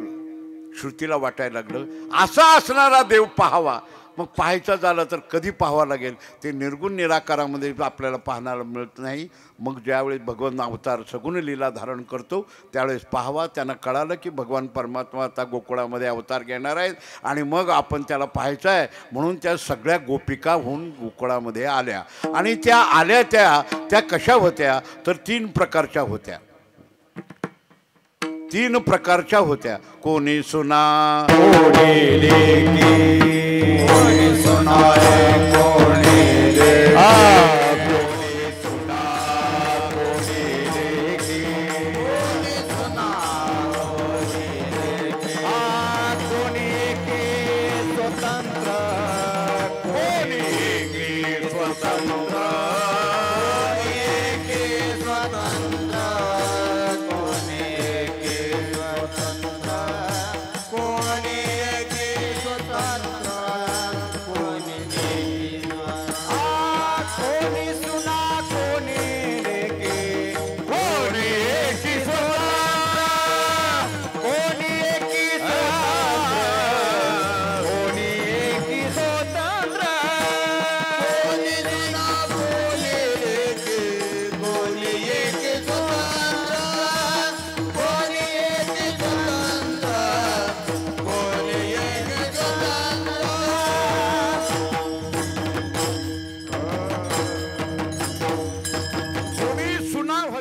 श्रुतीला वाटायला लागलं असा असणारा देव पाहावा. मग पाहायचं झालं तर कधी पाहावा लागेल? ते निर्गुण निराकारामध्ये आपल्याला पाहण्याला मिळत नाही. मग ज्यावेळेस भगवान अवतार सगुण लीला धारण करतो त्यावेळेस पाहावा. त्यांना कळालं की भगवान परमात्मा आता गोकुळामध्ये अवतार घेणार आहेत आणि मग आपण त्याला पाहायचं आहे. म्हणून त्या सगळ्या गोपिका होऊन गोकुळामध्ये आल्या. आणि त्या आल्या त्या कशा होत्या तर 3 प्रकारच्या होत्या. 3 प्रकारच्या होत्या. कोणी सुना, कोणी लेकी, कोणी सुनाए, कोणी लेकी. कोणी सुना, कोणी लेकी, कोणी सुना, कोणी लेकी. कोणी की स्वतंत्र, कोणी की स्वतंत्र, कोणी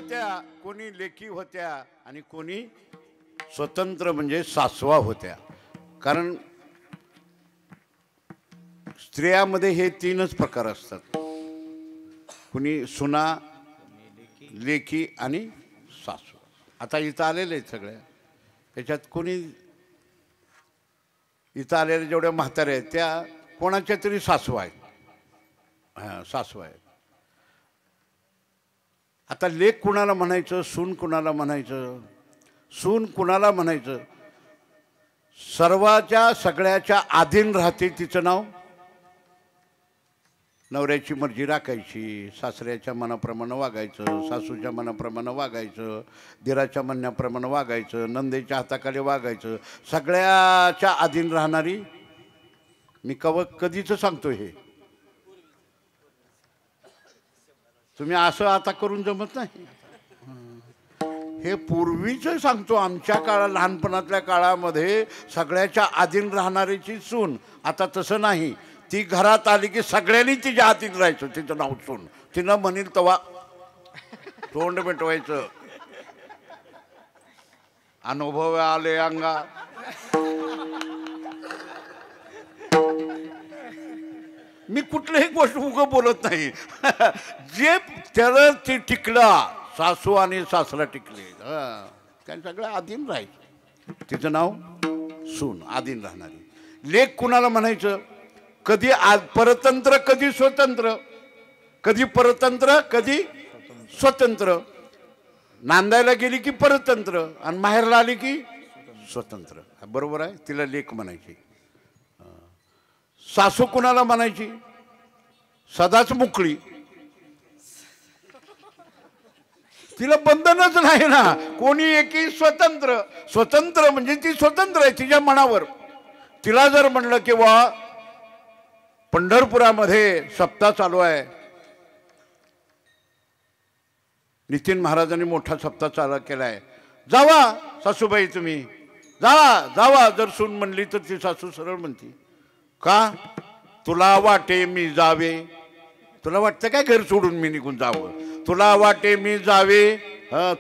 होत्या, कोणी लेकी होत्या आणि कोणी स्वतंत्र म्हणजे सासवा होत्या. कारण स्त्रियामध्ये हे तीनच प्रकार असतात, कुणी सुना, लेकी आणि सासू. आता इथं आलेले आहेत सगळ्या, त्याच्यात कोणी इथं आलेल्या जेवढ्या म्हाताऱ्या आहेत त्या कोणाच्या तरी सासू आहेत. हां, सासू आहेत. आता लेक कुणाला म्हणायचं, सून कुणाला म्हणायचं? सून कुणाला म्हणायचं? सर्वाच्या सगळ्याच्या अधीन राहते, तिचं नाव नवऱ्याची मर्जी राखायची, सासऱ्याच्या मनाप्रमाणे वागायचं, सासूच्या मनाप्रमाणे वागायचं, दिराच्या म्हणण्याप्रमाणे वागायचं, नंदेच्या हाताखाली वागायचं, सगळ्याच्या अधीन राहणारी. मी कधीच सांगतो हे, तुम्ही असं आता करून जमत नाही. हे पूर्वीच सांगतो, आमच्या काळात, लहानपणातल्या काळामध्ये सगळ्याच्या अधीन राहणारीची सून. आता तसं नाही, ती घरात आली की सगळ्यांनी तिच्या हातीत राहायचं, तिचं नाव सून. तिनं म्हणेल तवा तोंड मिटवायचं. अनुभव आले अंगा. मी कुठलीही गोष्ट उगं बोलत नाही. जे त्याला ते टिकला, सासू आणि सासरा टिकले, त्या सगळं अधीन राहायचं, तिचं नाव सून, अधीन राहणारी. लेक कुणाला म्हणायचं? कधी परतंत्र कधी स्वतंत्र, कधी परतंत्र कधी स्वतंत्र. नांदायला गेली की परतंत्र आणि माहेरला आली की स्वतंत्र. बरोबर आहे, तिला लेक म्हणायची. सासू कुणाला म्हणायची? सदाच मोकळी, तिला बंधनच नाही ना, कोणी एकी स्वतंत्र. स्वतंत्र म्हणजे ती स्वतंत्र आहे तिच्या मनावर. तिला जर म्हणलं की वा पंढरपुरामध्ये सप्ताह चालू आहे, नितीन महाराजांनी मोठा सप्ताह चालू केलाय, जावा सासूबाई तुम्ही, जावा जावा. जर सून म्हणली तर ती सासू सरळ म्हणती, का तुला वाटे मी जावे? तुला वाटतं काय घर सोडून मी निघून जावं? तुला वाटे मी जावे?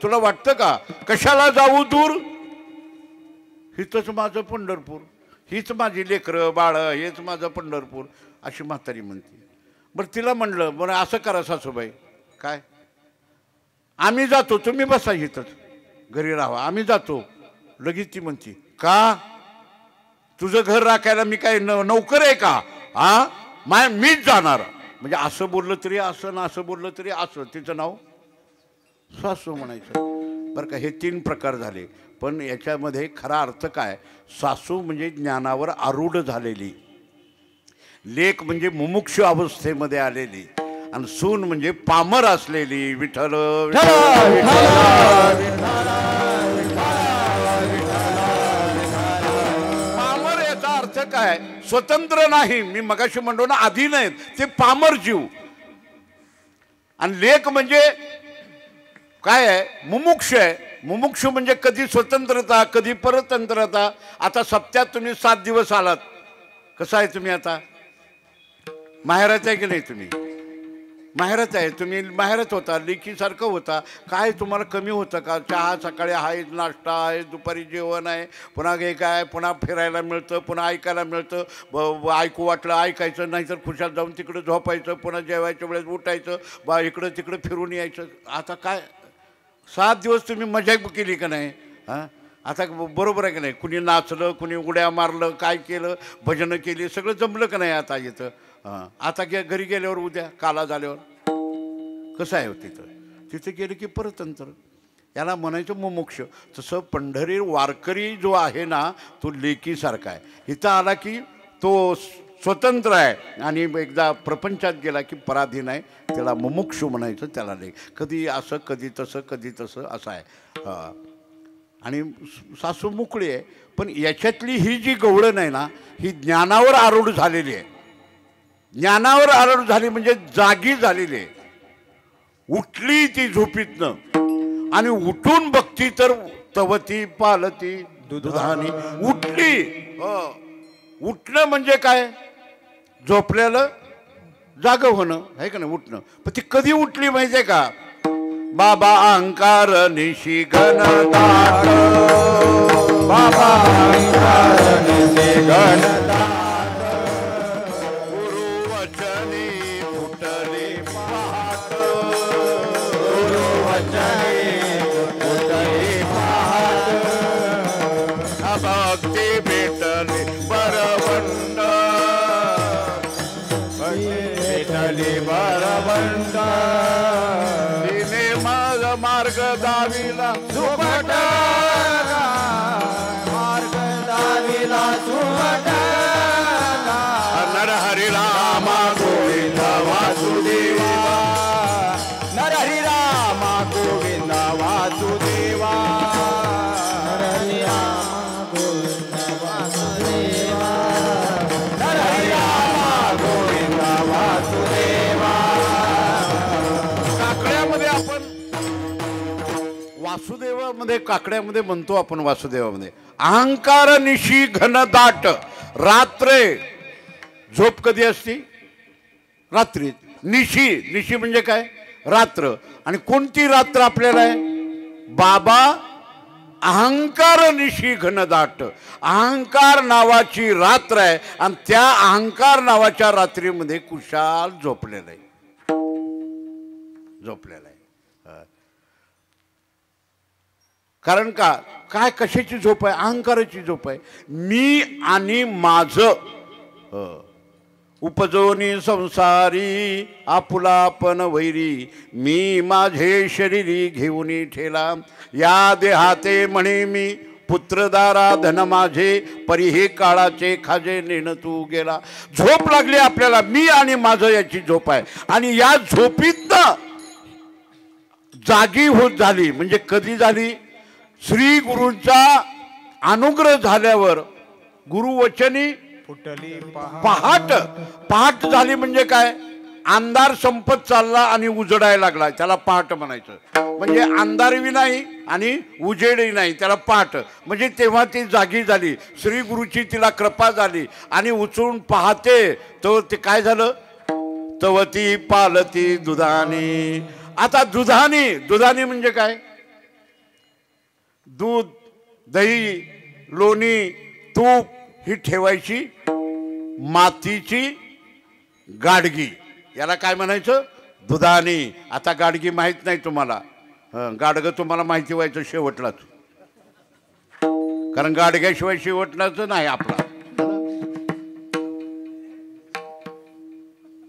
तुला वाटतं का? कशाला जाऊ दूर? हिच माझं पंढरपूर, हीच माझी लेकरं बाळ, हेच माझं पंढरपूर, अशी म्हातारी म्हणते. बरं तिला म्हणलं, बरं असं करा सासूबाई, काय आम्ही जातो, तुम्ही बसा इथंच, घरी राहा, आम्ही जातो. लगेच ती म्हणते, का तुझं घर राखायला मी काय नौकर आहे का? मीच जाणार. म्हणजे असं बोललं तरी असं ना असं बोललं तरी असं, तिचं नाव सासू म्हणायचं. बरं का, हे तीन प्रकार झाले. पण याच्यामध्ये खरा अर्थ काय? सासू म्हणजे ज्ञानावर आरूढ झालेली, लेक म्हणजे मुमुक्षु अवस्थेमध्ये आलेली, आणि सून म्हणजे पामर असलेली. विठ्ठल पामर याचा अर्थ काय? स्वतंत्र नाही. मी मगाशी म्हणलो ना, अधीन आहेत, ते पामर जीव. आणि लेक म्हणजे काय आहे? मुमुक्षु आहे. मुमुक्षु म्हणजे कधी स्वतंत्रता कधी परतंत्रता. आता सप्त्यात तुम्ही 7 दिवस आलात, कसं आहे तुम्ही आता? माहेरात आहे की नाही? तुम्ही माहेरात आहे, तुम्ही माहेरात होता, लेकीसारखं होता. काय तुम्हाला कमी होतं का? चहा सकाळी आहे, नाश्ता आहे, दुपारी जेवण आहे, पुन्हा हे काय, पुन्हा फिरायला मिळतं, पुन्हा ऐकायला मिळतं. ऐकू वाटलं ऐकायचं, नाहीतर खुशाल जाऊन तिकडं झोपायचं, पुन्हा जेवायच्या वेळेस उठायचं, इकडं तिकडं फिरून यायचं. आता काय 7 दिवस तुम्ही मजा केली का नाही? आता बरोबर आहे की नाही? कुणी नाचलं, कुणी उड्या मारलं, काय केलं, भजनं केली, सगळं जमलं का नाही आता इथं? आता घरी गेल्यावर, उद्या काला झाल्यावर कसं आहे तिथं गेलं की परतंत्र. याला म्हणायचं मुमुक्ष. तसं पंढरी वारकरी जो आहे ना, तो लेकीसारखा आहे. इथं आला की तो स्वतंत्र आहे, आणि एकदा प्रपंचात गेला की पराधीन आहे. त्याला मुमुक्षू म्हणायचं, त्याला लेक. कधी असं कधी तसं कधी तसं असं आहे. आणि सासू मोकळी आहे. पण याच्यातली ही जी गवळण आहे ना, ही ज्ञानावर आरूढ झालेली आहे. ज्ञानावर आरूढ झाली म्हणजे जागी झालेली आहे. उठली ती झोपीतनं आणि उठून बघती तर तवती पालती दुधानी. उठली. उठणं म्हणजे काय? झोपल्याला जाग होणं आहे का नाही? उठणं. पण ती कधी उठली माहिती आहे का? बाबा अहंकार निशी घनदाट बाबा अहंकार निशी घनदाट गुरु वचनी फुटली पहाट गुरु वचनी फुटली पहाट भक्ती भेटली बरवंड भेटली बरवंड तिने मग मार्ग दाविला सुपट मार्ग दाविला सुपट नरहरी रामा गोविंद वासुदेवा नरहरी रामा गोविंद वासुदेवा नरहरी रामा गोविंद वासुदेवा नरहरी रामा गोविंद वासुदेवा काकड्यामध्ये आपण वासुदेवामध्ये काकड्यामध्ये म्हणतो आपण वासुदेवामध्ये अहंकार निशी घनदाट रात्रे झोप कधी असती रात्री निशी निशी म्हणजे काय रात्र आणि कोणती रात्र आपल्याला आहे बाबा अहंकार निशी घनदाट अहंकार नावाची रात्र आहे आणि त्या अहंकार नावाच्या रात्रीमध्ये कुशाल झोपलेला आहे कारण का काय कशाची झोप आहे अहंकाराची झोप आहे मी आणि माझं उपजोनी संसारी आपुलापन वैरी मी माझे शरीरी घेऊन ठेला या देहाते म्हणे मी पुत्रदारा धन माझे परी हे काळाचे खाजे नेण तू गेला झोप लागली आपल्याला मी आणि माझं याची झोप आहे आणि या झोपीत जागी होत झाली म्हणजे कधी झाली श्री गुरूंचा अनुग्रह झाल्यावर गुरुवचनी फुटली पहाट पहाट झाली म्हणजे काय अंधार संपत चालला आणि उजडायला लागला त्याला पहाट म्हणायचं म्हणजे अंधारही नाही आणि उजेडही नाही त्याला पहाट म्हणजे तेव्हा ती जागी झाली श्री गुरुची तिला कृपा झाली आणि उचलून पाहते तर ते काय झालं तवती पालती दुधानी आता दुधानी म्हणजे काय दूध दही लोणी तूप ही ठेवायची मातीची गाडगी याला काय म्हणायचं दुधानी आता गाडगी माहित नाही तुम्हाला गाडगं तुम्हाला माहिती व्हायचं शेवटलाच कारण गाडग्याशिवाय शेवटलाच नाही आपला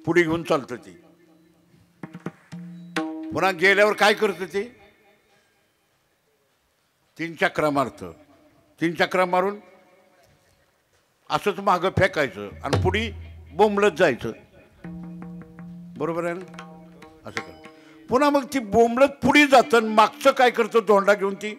पुढे घेऊन चालतं ती पुन्हा गेल्यावर काय करतं ते 3 चक्रा मारतं 3 चक्रा मारून असंच मागं फेकायचं आणि पुढे बोंबलत जायचं बरोबर आहे ना असं कर पुन्हा मग ती बोंबलत पुढे जातं मागचं काय करतं धोंडा घेऊन ती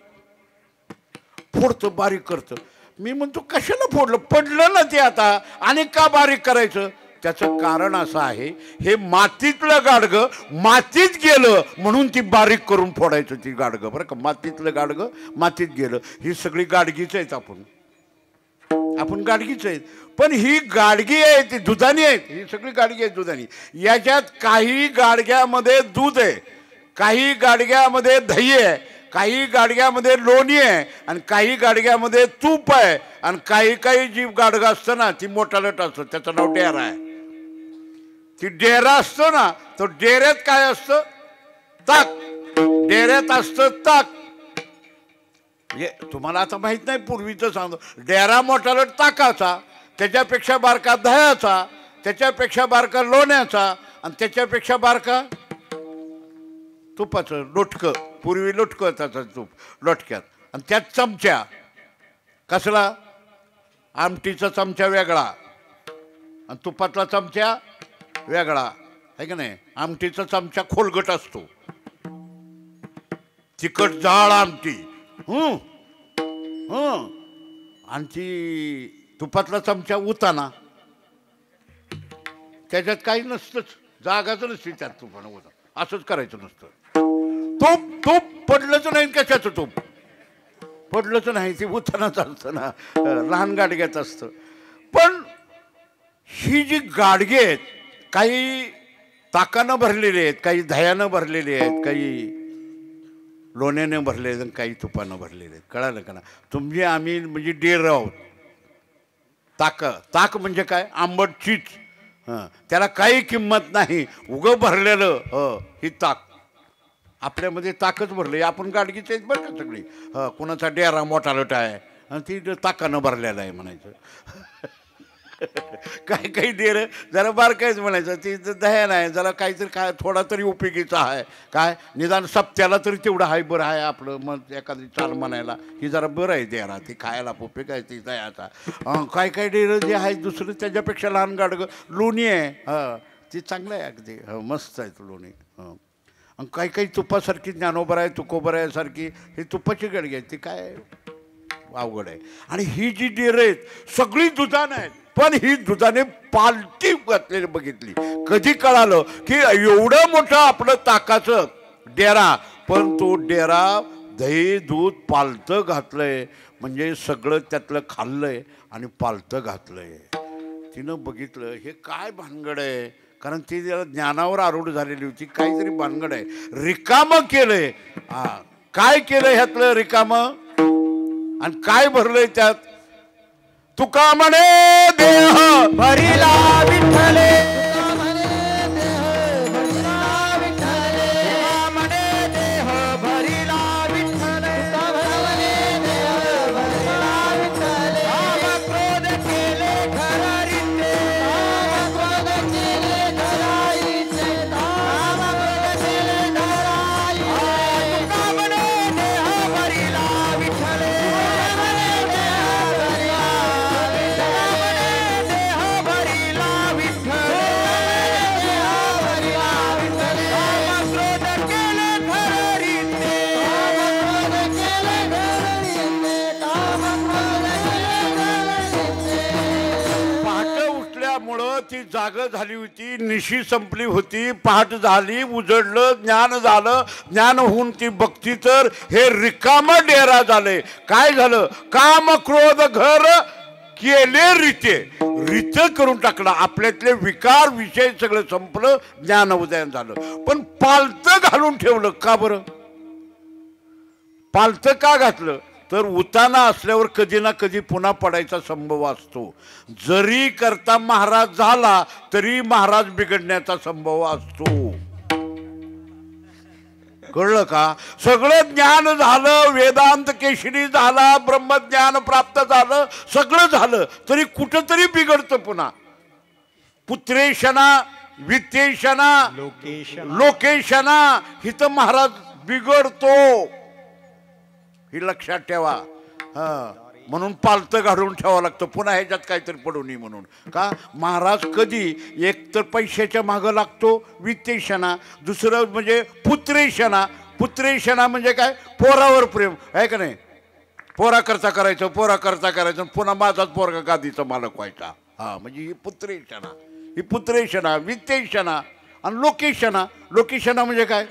फोडतं बारीक करतं मी म्हणतो कशाला फोडलं पडलं ना ते आता आणि का बारीक करायचं त्याचं कारण असं आहे हे मातीतलं गाडगं मातीत गेलं म्हणून ती बारीक करून फोडायचं ती गाडगं बरं का मातीतलं गाडगं मातीत गेलं ही सगळी गाडगीच आहेत आपण गाडगीच आहेत पण ही गाडगी आहे ती दुधानी आहेत ही सगळी गाडगी आहे दुधानी याच्यात काही गाडग्यामध्ये दूध आहे काही गाडग्यामध्ये दही आहे काही गाडग्यामध्ये लोणी आहे आणि काही गाडग्यामध्ये तूप आहे आणि काही जी गाडगं असतं ना ती मोठालट असतं त्याचं नाव डेरा आहे ती डेरा असतो ना तो डेऱ्यात काय असतं ताक डेऱ्यात असतं ताक म्हणजे तुम्हाला आता माहित नाही पूर्वीचं सांगतो डेरा मोठालट ताकाचा त्याच्यापेक्षा बारका दह्याचा त्याच्यापेक्षा बारका लोण्याचा आणि त्याच्यापेक्षा बारका तुपाचं लोटकं पूर्वी लोटकं त्याचं तूप लोटक्यात आणि त्यात चमच्या कसला आमटीचा चमचा वेगळा आणि तुपातला चमचा वेगळा आहे का नाही आमटीचा चमचा खोलगट असतो तिखट जाळ आमटी आणि ती तुपातला चमचा उताना त्याच्यात काही नसतंच जागाच नसते त्यात तुपानं उता असंच करायचं नसतं तूप पडलंच नाही कशाचं तूप पडलंच नाही ते उतानाच असतं ना लहान गाडग्यात असतं पण ही जी गाडगे आहेत काही ताकानं भरलेली आहेत काही दह्यानं भरलेली आहेत काही लोण्याने भरलेले आणि काही तुपानं भरलेले. कळालं का ना? तुम्ही आम्ही म्हणजे डेर आहोत. ताक म्हणजे काय? आंबट चीज. त्याला काही किंमत नाही, उगं भरलेलं ही ताक. आपल्यामध्ये ताकच भरली. आपण गाडगीच आहेत बरं का सगळी. कुणाचा डेरा मोठा लट आहे आणि ती ताकानं भरलेला आहे म्हणायचं. काही काही डेर जरा बारकायच म्हणायचं, ती दह्या नाही, जरा काहीतरी काय थोडा तरी उपयोगीचा आहे. काय निदान सप्त्याला तरी तेवढं आहे, बरं आहे आपलं. मग एखादी चाल म्हणायला ही जरा बरं आहे डेरा, ती खायला उपयोग आहे ती दह्याचा. काही काही डेरं जे आहे दुसरं त्याच्यापेक्षा लहान गाडगं लोणी आहे, ती चांगलं आहे अगदी. मस्त आहे तो लोणी. आणि काही काही तुपासारखी ज्ञानोबर आहे, तुकोबर आहे सारखी ही तुपाची गडगी आहे, ती काय अवघड आहे. आणि ही जी डेरं आहेत सगळी दुधानं आहेत, पण ही दुधाने पालटी घातलेली बघितली. कधी कळालं की एवढं मोठं आपलं ताकाचं डेरा, पण तो डेरा दही दूध पालतं घातलंय, म्हणजे सगळं त्यातलं खाल्लंय आणि पालतं घातलंय. तिनं बघितलं हे काय भानगड आहे, कारण ती जरा ज्ञानावर आरूढ झालेली होती. काहीतरी भानगड आहे. रिकामं केलंय. काय केलंय ह्यातलं रिकामं आणि काय भरलंय त्यात? तुका म्हणे देह भरिला विठ्ठले, ती जाग झाली होती, निशी संपली होती, पहाट झाली, उजडलं, ज्ञान झालं. ज्ञान होऊन ती बघती तर हे रिकामं डेरा झाले. काय झालं? काम क्रोध घर केले रीते, रीत करून टाकलं. आपल्यातले विकार विषय सगळं संपलं, ज्ञान उदयन झालं. पण पालतं घालून ठेवलं. का बरं पालतं का घातलं? तर उताना असल्यावर कधी ना कधी पुन्हा पडायचा संभव असतो. जरी करता महाराज झाला तरी महाराज बिघडण्याचा संभव असतो. कळलं का? सगळं ज्ञान झालं, वेदांत केशरी झाला, ब्रह्मज्ञान प्राप्त झालं, सगळं झालं, तरी कुठंतरी बिघडतं पुन्हा. पुत्रेशना वित्तेशना लोकेशना हिथं महाराज बिघडतो. ही लक्षात ठेवा. म्हणून पालतं घालून ठेवावं लागतं पुन्हा ह्याच्यात काहीतरी पडू नये म्हणून. का? महाराज कधी एक तर पैशाच्या मागं लागतो वित्तेशना, दुसरं म्हणजे पुत्रेशना. पुत्रेशना म्हणजे काय? पोरावर प्रेम आहे का नाही? पोरा करता करायचं, पोरा करता करायचं, पुन्हा माझाच पोरगा गादीचा मालक व्हायचा. म्हणजे ही पुत्रेशना, ही पुत्रेशना, वित्तेशना. आणि लोकेशना, लोकेशना म्हणजे काय?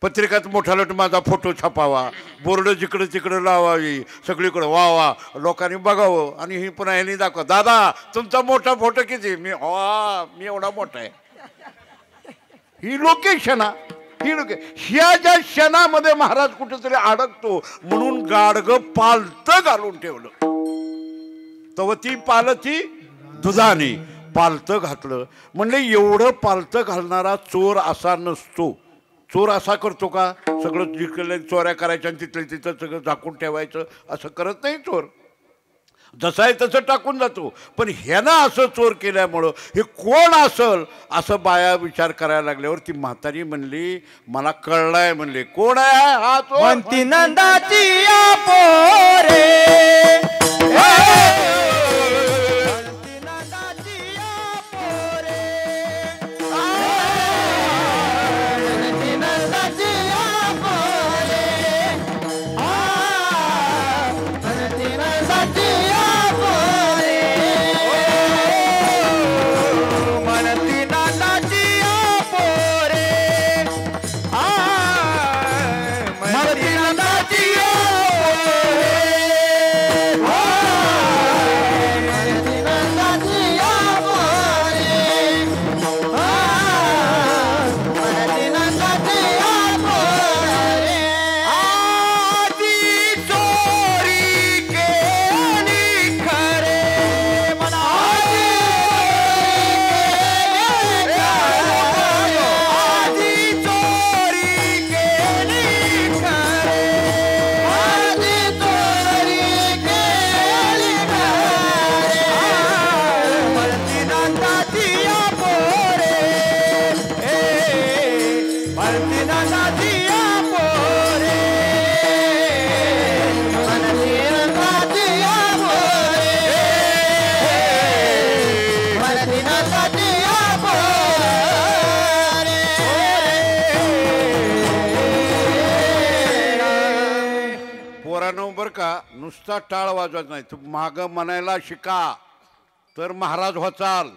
पत्रिकात मोठा लट माझा फोटो छापावा, बोर्ड जिकडं तिकडं लावावी, सगळीकडं वा वा लोकांनी बघावं, आणि ही पुन्हा ह्यांनी दाखवा, दादा तुमचा मोठा फोटो किती? मी एवढा मोठा आहे. ही लोकेशना. ह्या ज्या क्षणामध्ये महाराज कुठेतरी अडकतो, म्हणून गाडगं पालतं घालून ठेवलं. तवती पालती दुधाने पालतं घातलं. म्हणले एवढं पालतं घालणारा चोर असा नसतो. चोर असा करतो का? सगळं जिकडे चोऱ्या करायच्या आणि तिथल्या तिथं सगळं झाकून ठेवायचं असं करत नाही चोर. जसं आहे तसं टाकून जातो. पण ह्यानं असं चोर केल्यामुळं हे कोण असल असं बाया विचार करायला लागल्यावर ती म्हातारी म्हणली मला कळलंय. म्हणले कोण आहे हा चोर? म्हणती नंदाची पोरे, पोरांनो बर का नुसता टाळ वाजवत नाही तू माग म्हणायला शिका तर महाराज व्हाचाल.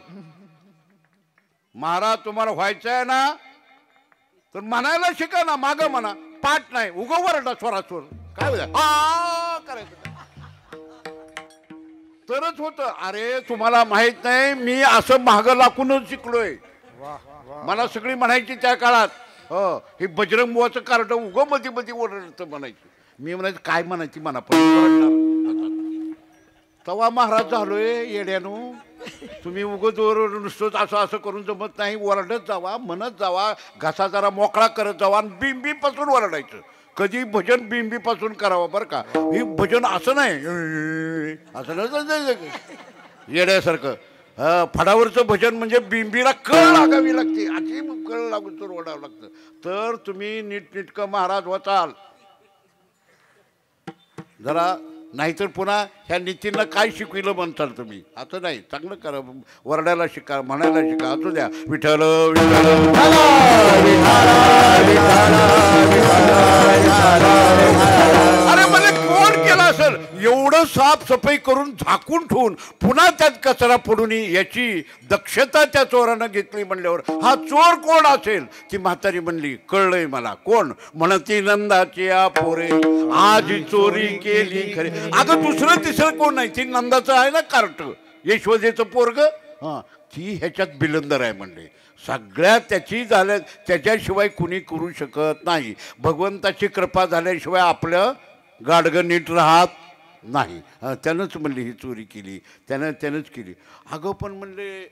महाराज तुम्हाला व्हायचं आहे ना तर म्हणायला शिका ना. माग म्हणा पाठ नाही उगं वरडा स्वरास्वर काय करायचं तरच होत. अरे तुम्हाला माहित नाही मी असं माग लागूनच शिकलोय. मला सगळी म्हणायची त्या काळात हे बजरंग बुवाचं कार्ड उगं मध्ये मध्ये ओरडतं म्हणायची. मी म्हणायचं काय म्हणायची म्हणा पण तवा महाराज झालोय येड्यानो. तुम्ही उगं जोर नुसतंच असं असं करून जमत नाही. ओरडत जावा म्हणत जावा घसा जरा मोकळा करत जावा आणि बिंबीपासून ओरडायचं. कधी भजन बिंबीपासून करावं बरं का. हे भजन असं नाही असं नाही येड्यासारखं. फडावरचं भजन म्हणजे बिंबीला कळ लागावी लागते. अशी कळ लागून तर ओढावं लागतं तर तुम्ही नीटनीटकं महाराज होताल जरा. नाहीतर पुन्हा ह्या नीतींना काय शिकविलं म्हणताल तुम्ही. असं नाही चांगलं करा वरडायला शिका म्हणायला शिका. असू द्या विठ्ठल अरे मला कोण केला असेल एवढं साफसफाई करून झाकून ठेवून पुन्हा त्यात कचरा पडून याची दक्षता त्या चोरानं घेतली म्हणल्यावर हा चोर कोण असेल. ती म्हातारी म्हणली कळलंय मला कोण. म्हणती नंदाची पोरे आज चोरी केली खरे. अगं दुसरं तिसरं कोण नाही. ती नंदाचं आहे ना कार्ट यशोदेचं पोरग ती ह्याच्यात बिलंदर आहे म्हणले. सगळ्यात त्याची झाल्या त्याच्याशिवाय कुणी करू शकत नाही. भगवंताची कृपा झाल्याशिवाय आपलं गाडगं नीट राहत नाही. त्यानंच म्हणले ही चोरी केली त्यानंच केली. अगं पण म्हणले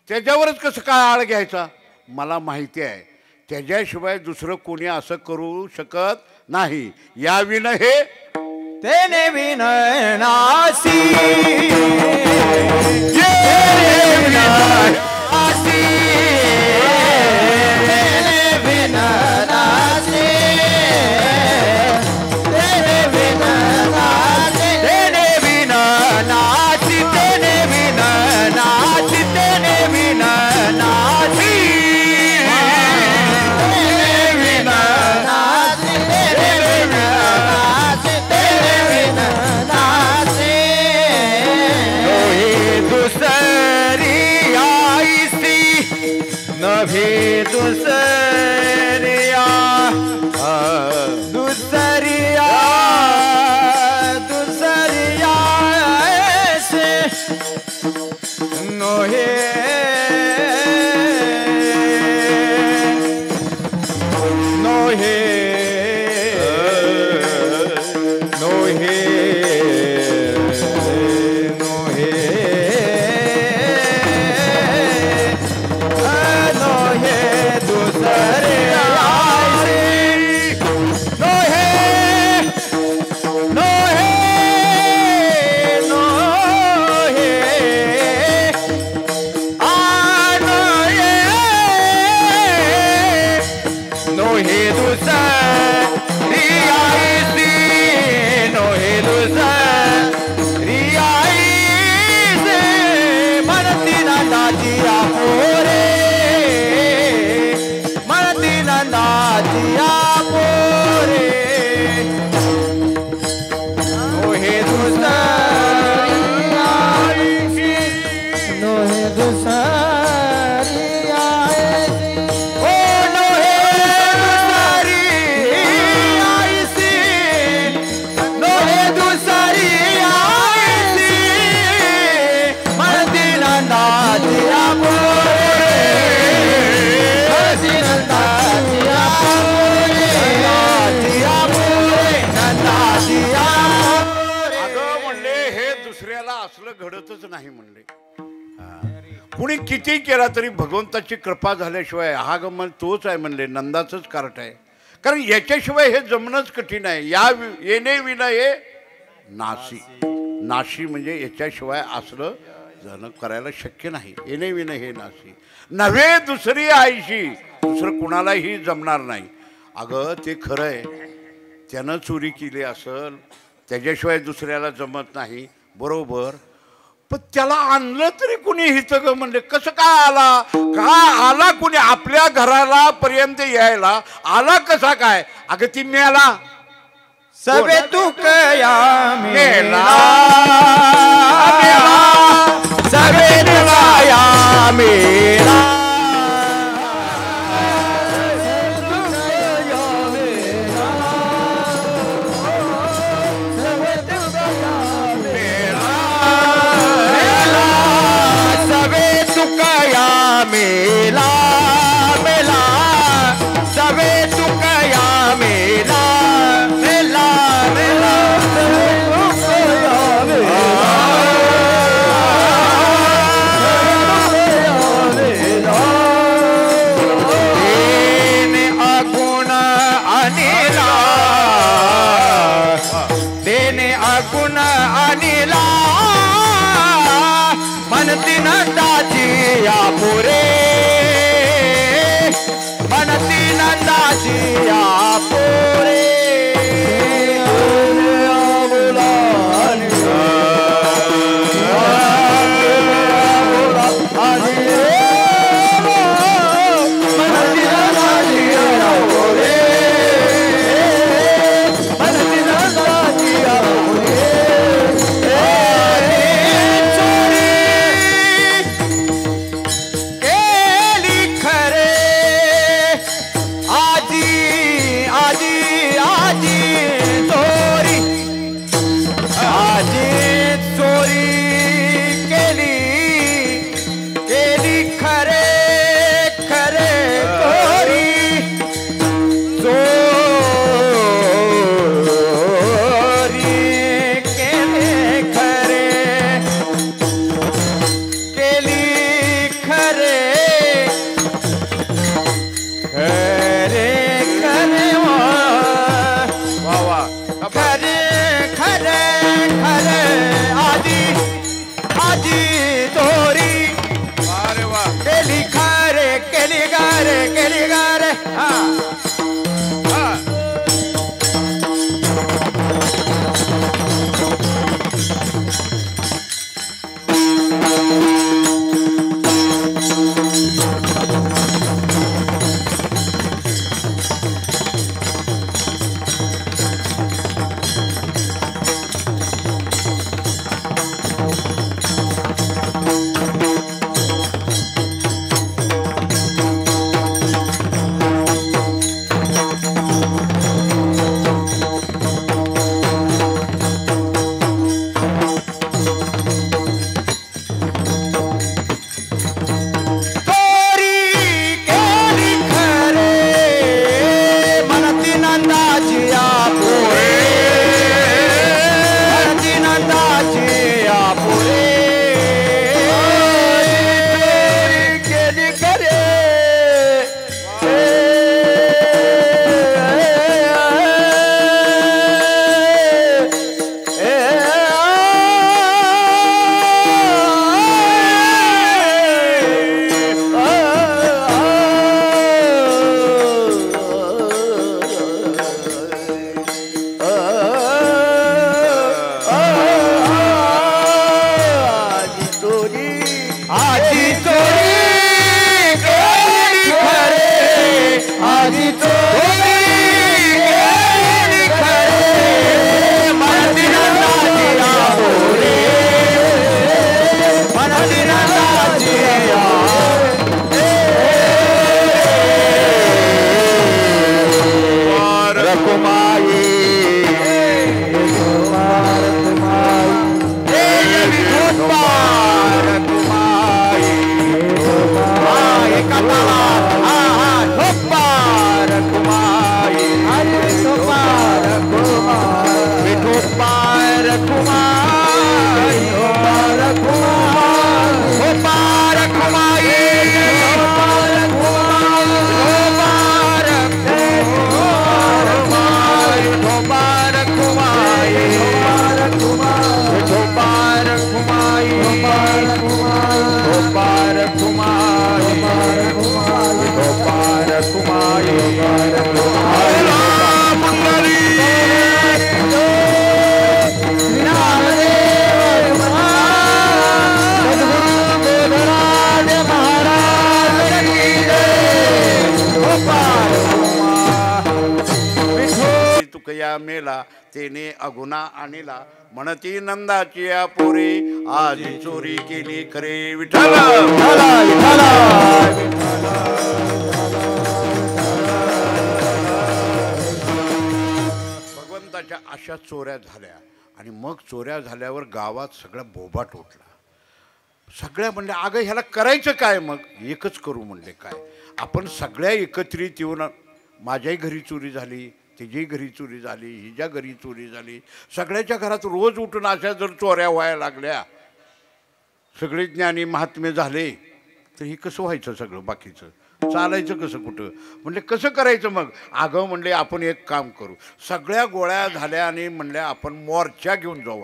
त्याच्यावरच कसं काय आळ घ्यायचा. मला माहिती आहे त्याच्याशिवाय दुसरं कोणी असं करू शकत नाही. या विन हे तेने विनय नासी घडतच नाही म्हणले. कुणी किती केला तरी भगवंताची कृपा झाल्याशिवाय हा गमन तोच आहे म्हणले. नंदाचंच कार्ट आहे. कारण याच्याशिवाय हे जमणंच कठीण आहे. या येणे विना हे नाशी. नाशी म्हणजे याच्याशिवाय असलं जण करायला शक्य नाही. येणे विना हे नाशी नव्हे दुसरी आईशी. दुसरं कुणालाही जमणार नाही. अगं ते खरं आहे त्यानं चोरी केली असल त्याच्याशिवाय दुसऱ्याला जमत नाही बरोबर. पण त्याला आणलं तरी कुणी हिचं ग म्हणले. कसं काय आला का आला कुणी आपल्या घराला पर्यंत यायला आला कसा काय. अगं ती मेला सबे तुकया मेला सबे तुकया मेला मेला मेला सबे तुकया मेला मेला मेला देने अगुण अनिला देने अगुण अनिला मनती नंदाची या पुरे मनती नंदाची या पुरे मेला तेने अगुणा आणिला म्हणती नंदाची या पोरी आज चोरी केली खरे विठ्ठल भगवंताच्या अशा चोऱ्या झाल्या आणि मग चोऱ्या झाल्यावर गावात सगळा बोबाट उठला. सगळ्या म्हणले अगं ह्याला करायचं काय मग एकच करू म्हणले काय आपण सगळ्या एकत्रित येऊन माझ्याही घरी चोरी झाली तिच्याही घरी चोरी झाली हिच्या घरी चोरी झाली सगळ्याच्या घरात रोज उठून अशा जर चोऱ्या व्हायला लागल्या सगळे ज्ञानी महात्मे झाले तर हे कसं व्हायचं सगळं बाकीचं चालायचं कसं कुठं म्हणले कसं करायचं मग अगं म्हणले आपण एक काम करू सगळ्या गोळ्या झाल्या आणि म्हणल्या आपण मोर्चा घेऊन जाऊ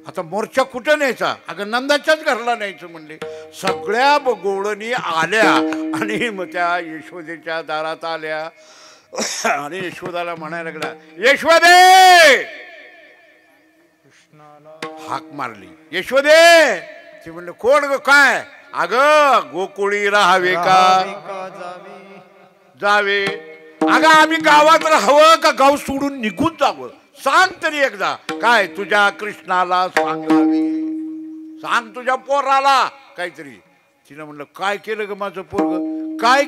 आता मोर्चा कुठं न्यायचा अगं नंदाच्याच घरला न्यायचं म्हणले सगळ्या गोवळणी आल्या आणि मग त्या यशोदेच्या दारात आल्या आणि यशोदाला म्हणायला लागला यशोदे हाक मारली यशोदे ती म्हणलं कोण ग काय अगं गोकुळी राहावे का जावे अगं आम्ही गावात राहावं का गाव सोडून निघून जावं सांग तरी एकदा काय तुझ्या कृष्णाला सांगावे सांग तुझ्या पोराला काहीतरी तिनं म्हणलं काय केलं ग माझं पोरग काय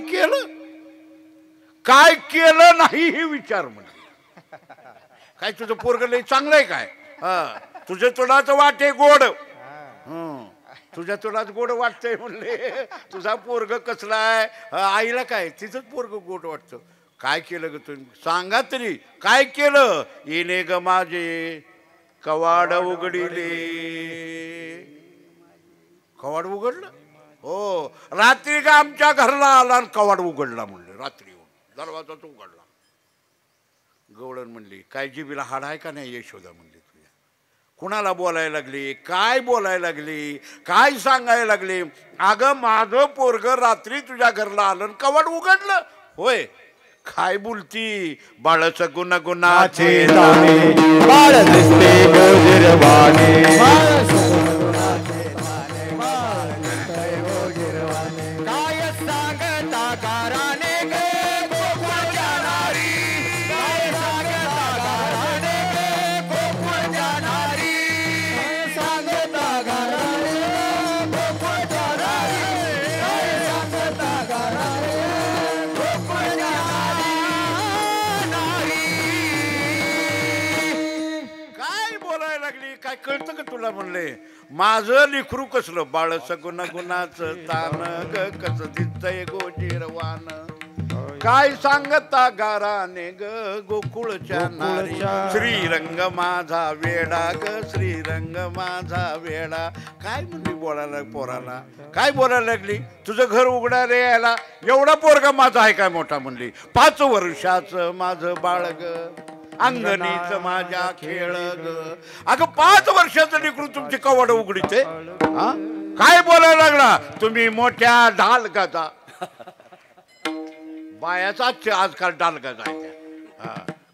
केलं नाही हे विचार म्हणले काय तुझं पोरग लय चांगलंय काय तुझं तुलाच वाटे गोड तुझ्या तुलाच गोड वाटतंय म्हणले तुझा पोरग कसलाय आईला काय तिचंच पोरग गोड वाटतं काय केलं ग तुम्ही सांगा तरी काय केलं येणे ग माझे कवाड उघडिले कवाड उघडलं हो रात्री का आमच्या घरला आला आणि कवाड उघडला म्हणले रात्री दरवाजा तो उघडला गवळण म्हणली काय जिबीला हाड आहे का नाही यशोदा म्हणली तुझ्या कुणाला बोलायला लागली काय बोलायला लागली काय सांगायला लागली अगं माझं पोरग रात्री तुझ्या घरला आलं कवाड उघडलं होय काय बोलती बाळच गुणगुणाचे दाणे बाळ दिसते गोजिरवाणे काय सांगता गाराने ग गोकुळच्या नारी काय सांगता गाराने ग गोकुळच्या नारी सांगता गाराने गोकुळच्या नारी काय सांगता गाराने गोकुळच्या काय बोलायला लागली काय कळतं का तुला म्हणले माझं लिखरू कसलं बाळस गुणाचं तान ग कस दिसतंय गोजीरवान काय सांगता गाराने ग गोकुळच्या नारी श्रीरंग माझा वेडा ग श्रीरंग माझा वेडा काय म्हणली बोलायला पोराला काय बोलायला लागली तुझं घर उघडायला यायला एवढा पोरगा माझा आहे काय मोठा म्हणली 5 वर्षाचं माझं बाळ ग अंगणीच माझ्या खेळ ग अगं 5 वर्षाचं लेकरू तुमची कवाड उघडीते काय बोलायला लागला तुम्ही मोठ्या ढाल गाजा बायाचाच आजकाल ढाल गाजा आहे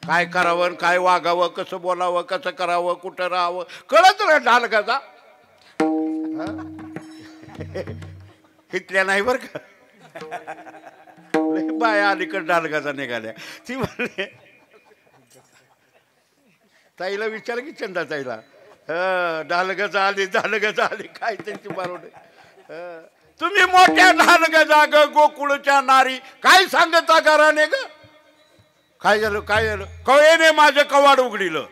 काय करावं काय वागावं कसं बोलावं कसं करावं कुठं राहावं कळत ना ढाल गाजा इथल्या नाही बर का बाया अलीकडे ढाल गाजा निघाल्या ती म्हणले ताईला विचार की चंदा ताईला ढालगज आली काय त्यांची बारोडे तुम्ही मोठ्या ढालगजा ग गोकुळच्या नारी काय सांगता घराने ग काय झालं कवेने माझं कवाड उघडीलं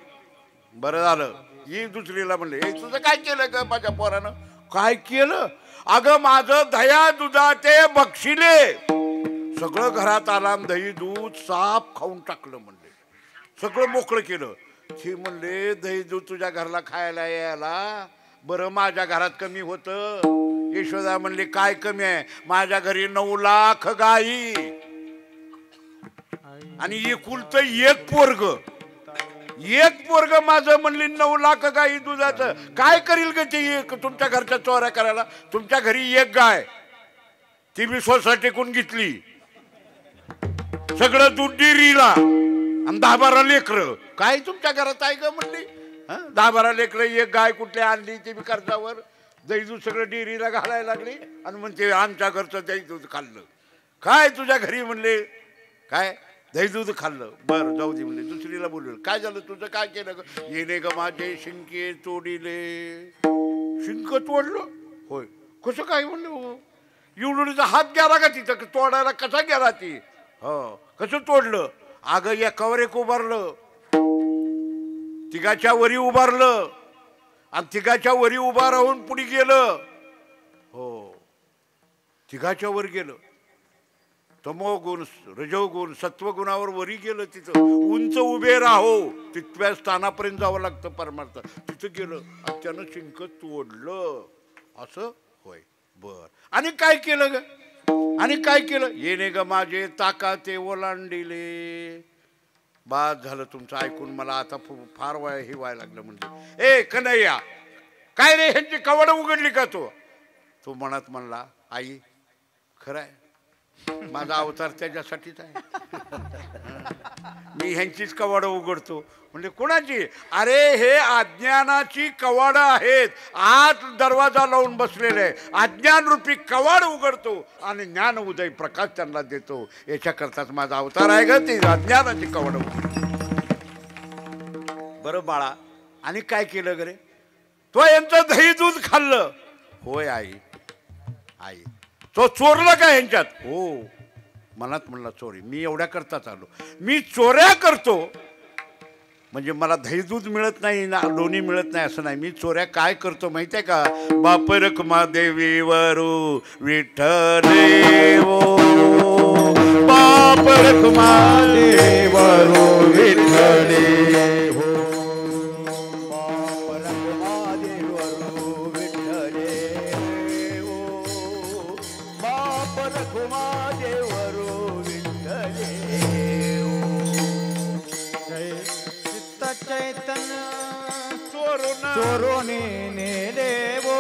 बरं झालं ही दुसरीला म्हणले हे तुझं काय केलं ग माझ्या पोरानं काय केलं अगं माझं दह्या दुधाचे बक्षिले सगळं घरात आला दही दूध साप खाऊन टाकलं म्हणले सगळं मोकळं केलं ती म्हणले दही दूध तुझ्या घरला खायला यायला बरं माझ्या घरात कमी होतं यशोदा म्हणली काय कमी आहे माझ्या घरी 9 लाख गाई आणि एकुलत एक पोरग माझं म्हणली 9 लाख गाई दुधाचं काय करील ग ते तुमच्या घरच्या चोऱ्या करायला तुमच्या घरी एक गाय ती मी सोसायटीकडून घेतली सगळं दूध डेअरीला आणि 10-12 लेकरं काय तुमच्या घरात आहे ग म्हणली 10-12 लेकरं एक गाय कुठली आणली ती बी कर्जावर दही दूध सगळं डेअरीला घालायला लागली आणि म्हणते आमच्या घरचं दही दूध खाल्लं काय तुझ्या घरी म्हणले काय दही दूध खाल्लं, बरं जाऊ दे म्हणले. दुसरीला बोलवलं, काय झालं तुझं, काय केलं ग? येणे ग माझे शिंके तोडिले. शिंक तोडलं? होय. कसं काय म्हणलं? हो, एवढीचा हात गेला का तिथं, तोडायला कसा गेला ती? हो, कसं तोडलं? अगं एकावर एक उभारलं, तिघाच्या वरी उभारलं आणि तिघाच्या वरी उभा राहून पुढे गेलं. हो, तिघाच्या वर गेलं. तमोगुण, रजोगुण, सत्वगुणावर वरी गेलं. तिथं उंच उभे राहो, तिथव्या स्थानापर्यंत जावं लागतं परमार्थ. तिथं गेलं आणि त्यानं शिंक तोडलं. असं होय. बर, आणि काय केलं ग? आणि काय केलं? येणे ग माझे ताकाते ओलांडिले. बाद झालं तुमचं ऐकून, मला आता फार हे व्हायला लागलं. म्हणजे ए कन्हैया, काय रे ह्यांची कवड उघडली का तू? तो मनात म्हणला, आई खरं आहे, माझा अवतार त्याच्यासाठीच आहे. मी ह्यांचीच कवाडं उघडतो. म्हणजे कोणाची? अरे हे अज्ञानाची कवाडं आहेत. आत दरवाजा लावून बसलेले अज्ञान रूपी कवाड उघडतो आणि ज्ञान उदय प्रकाश त्यांना देतो. याच्याकरताच माझा अवतार आहे ग, ती अज्ञानाची कवाडं उघडतो. बरं बाळा, आणि काय केलं ग रे? तो यांचं दही दूध खाल्लं. होय आई. आई तो चोरला का यांच्यात? हो. मनात म्हणला चोरी. मी एवढ्या करताच आलो. मी चोऱ्या करतो म्हणजे मला दही दूध मिळत नाही ना लोणी मिळत नाही असं नाही. मी चोऱ्या काय करतो माहिती आहे का? बाप रखमा देवी वरू विठ्ठले वो, बाप रखमा देवी वरू विठ्ठले हो, बाप रखमा देवी वरू विठ्ठले हो, बाप रखमा देवी वरू विठ्ठले हो. चैतन्य चोरून नेले वो,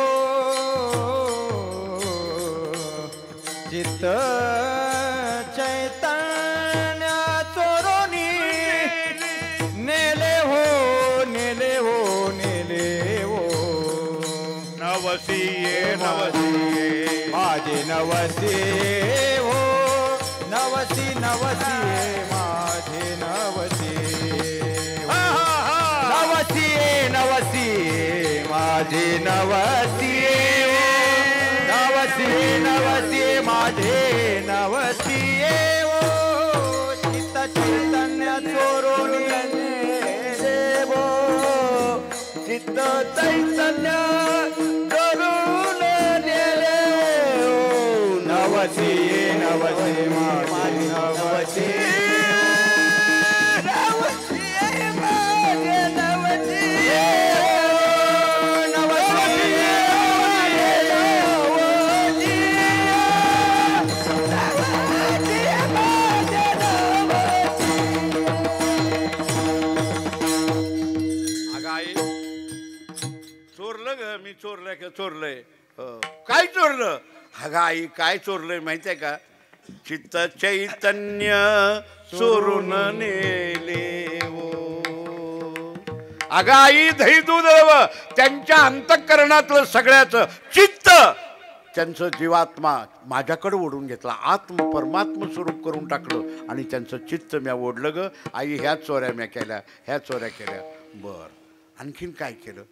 चित्त चैतन्य चोरून नेले हो, नेले हो, नेले हो. नवसीये नवसीये माझे नवसीये हो, नवसी नवसीये माझे नवसीये, नवसीये माझे नवसीये, नवसीये नवसीये माझे नवसीये ओ. चित्त चैतन्य चोरून देवो, चित्त चैतन्य चोरून नेले ओ. नवसीये नवसीये माझे नवसीये, मी चोरलंय का? चोरलंय. काय चोरलं? अगं आई काय चोरलंय माहितीये का? चित्त चैतन्य चोरून नेले वो. अगं आई दही दूध त्यांच्या अंतःकरणातलं सगळ्याचं चित्त, त्यांचं जीवात्मा माझ्याकडे ओढून घेतला. आत्म परमात्म स्वरूप करून टाकलं आणि त्यांचं चित्त म्या ओढलं ग आई. ह्या चोऱ्या म्या केल्या, ह्या चोऱ्या केल्या. बर, आणखीन काय केलं?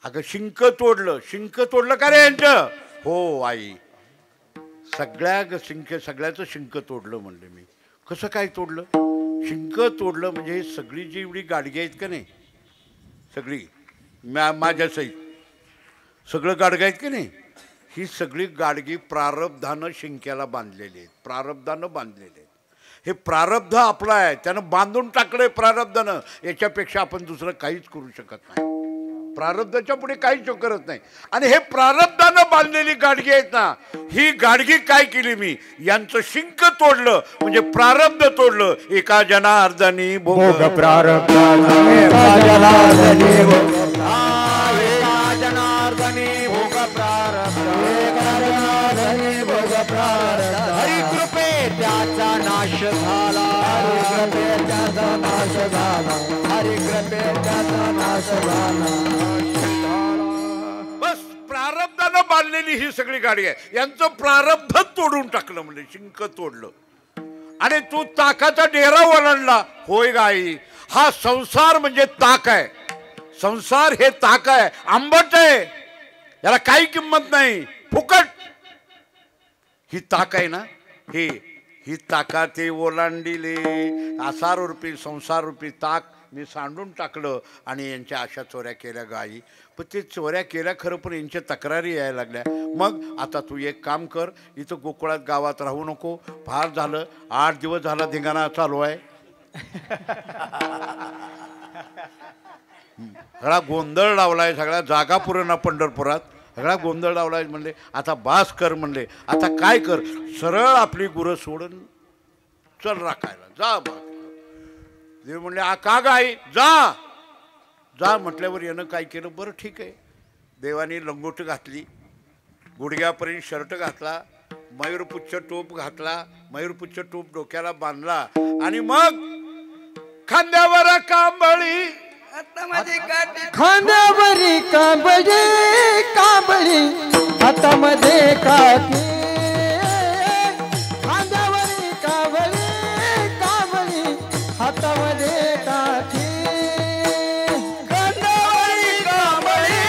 अगं शिंक तोडलं. शिंक तोडलं का रे यांचं? हो आई, सगळ्याचं शिंक तोडलं म्हणलं मी. कसं काय तोडलं? शिंक तोडलं म्हणजे सगळी जी एवढी गाडगी आहेत का नाही, सगळी माझ्या सहित सगळं गाडगं आहेत की नाही, ही सगळी गाडगी प्रारब्धानं शिंक्याला बांधलेली आहेत. प्रारब्धानं बांधलेले आहेत. हे प्रारब्ध आपलं आहे, त्यानं बांधून टाकलंय प्रारब्धानं. याच्यापेक्षा आपण दुसरं काहीच करू शकत नाही. प्रारब्धाच्या पुढे काहीच करत नाही. आणि हे प्रारब्धानं बांधलेली गाडगी आहेत ना, ही गाडगी काय केली मी? यांचं शिंक तोडलं म्हणजे प्रारब्ध तोडलं. एका जनार्दनी भोग प्रारब्ध, एका जनार्दनी भोग, एका जनार्दनी भोग प्रारब्ध, एका जनार्दनी भोग प्रारब्ध. हरी कृपे त्याचा नाश झाला, हरी कृपे त्याचा नाश झाला, हरी कृपे त्याचा नाश झाला. बस प्रारब्धानं बांधलेली ही सगळी गाडी आहे. यांचं प्रारब्ध तोडून टाकलं म्हणजे शिंक तोडलं. आणि तू ताकाचा डेरा ओलांडला. होय गाई, हा संसार म्हणजे ताक आहे. संसार हे ताक आहे, आंबट आहे, याला काही किंमत नाही, फुकट. ही ताक आहे ना, ही ताका ते ओलांडिले. आसार रूपी संसार रूपी ताक मी सांडून टाकलं आणि यांच्या अशा चोऱ्या केल्या गाई. पण ते चोऱ्या केल्या खरं, पण यांच्या तक्रारी यायला लागल्या. मग आता तू एक काम कर, इथं गोकुळात गावात राहू नको. फार झालं, 8 दिवस झाला धिंगाणा चालू आहे. सगळा गोंधळ लावलाय, सगळ्या जागा पुरेना पंढरपुरात, सगळा गोंधळ लावलाय. म्हणले आता बास कर. म्हणले आता काय कर, सरळ आपली गुरं सोडून चल राखायला जा. बा देव म्हणले का गाई जा जा म्हटल्यावर यानं काय केलं, बरं ठीक आहे. देवाने लंगोट घातली, गुडघ्यापर्यंत शर्ट घातला, मयूरपुच्छ टोप घातला, मयूरपुच्छ टोप डोक्याला बांधला आणि मग खांद्यावर कांबळी, खांद्यावरी कांबळी कांबळी, हातामध्ये काठी. खांद्यावरी कांबळी कांबळी, हातामध्ये काठी. खांद्यावरी कांबळी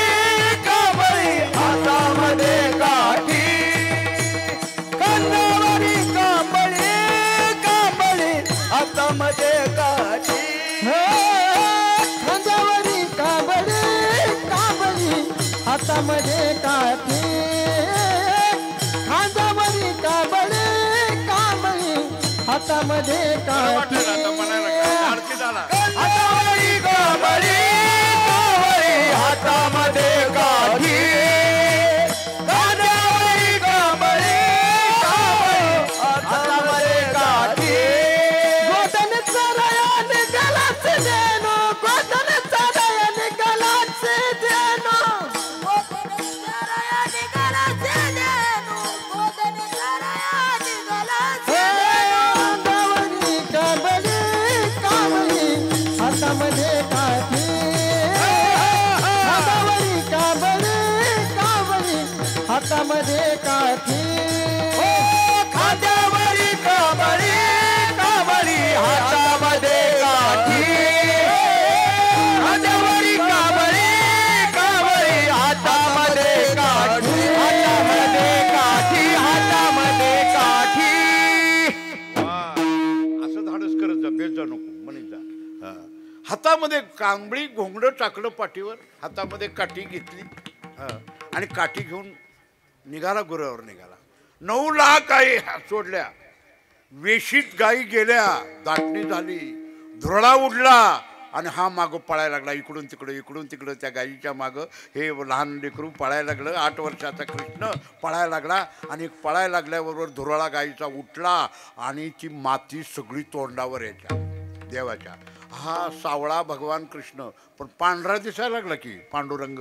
कांबळी, हातामध्ये काठी. खांद्यावरी कांबळी कांबळी, हातामध्ये काठी. खांद्यावरी कांबळी कांबळी, हातामध्ये काठी. खांद्यावरी कांबळी कांबळी, हातामध्ये काठी. खांद्यावरी कांबळी कांबळी, हातामध्ये काठी. खांद्यावरी कांबळी कांबळी, हातामध्ये काठी. गोधन चराया निघालाच देनो, गोधन चराया निघालाच देनो. खांद्यावरी कांबळी कांबळी, हातामध्ये काठी. खांद्यावरी कांबळी कांबळी, हातामध्ये काठी. खांद्यावरी कांबळी कांबळी, हातामध्ये काठी. खांद्यावरी कांबळी कांबळी, हातामध्ये काठी. हातामध्ये काठी, हातामध्ये काठी. असं धाडस करत जा, बेत जा नको म्हणत जा. हातामध्ये कांबळी घोंगडं टाकलं पाठीवर, हातामध्ये काठी घेतली आणि काठी घेऊन निघाला, गुरावर निघाला. 9 लाख गाई सोडल्या, वेशीत गाई गेल्या, दाटणी झाली, धुरळा उडला आणि हा मागं पळायला लागला. इकडून तिकडं इकडून तिकडं त्या गाईच्या मागं हे लहान लेकरू पळायला लागलं. 8 वर्षाचा कृष्ण पळायला लागला आणि पळायला लागल्याबरोबर धुरळा गाईचा उठला आणि ती माती सगळी तोंडावर यायच्या देवाच्या. हा सावळा भगवान कृष्ण, पण पांढरा दिसायला लागला की पांडुरंग,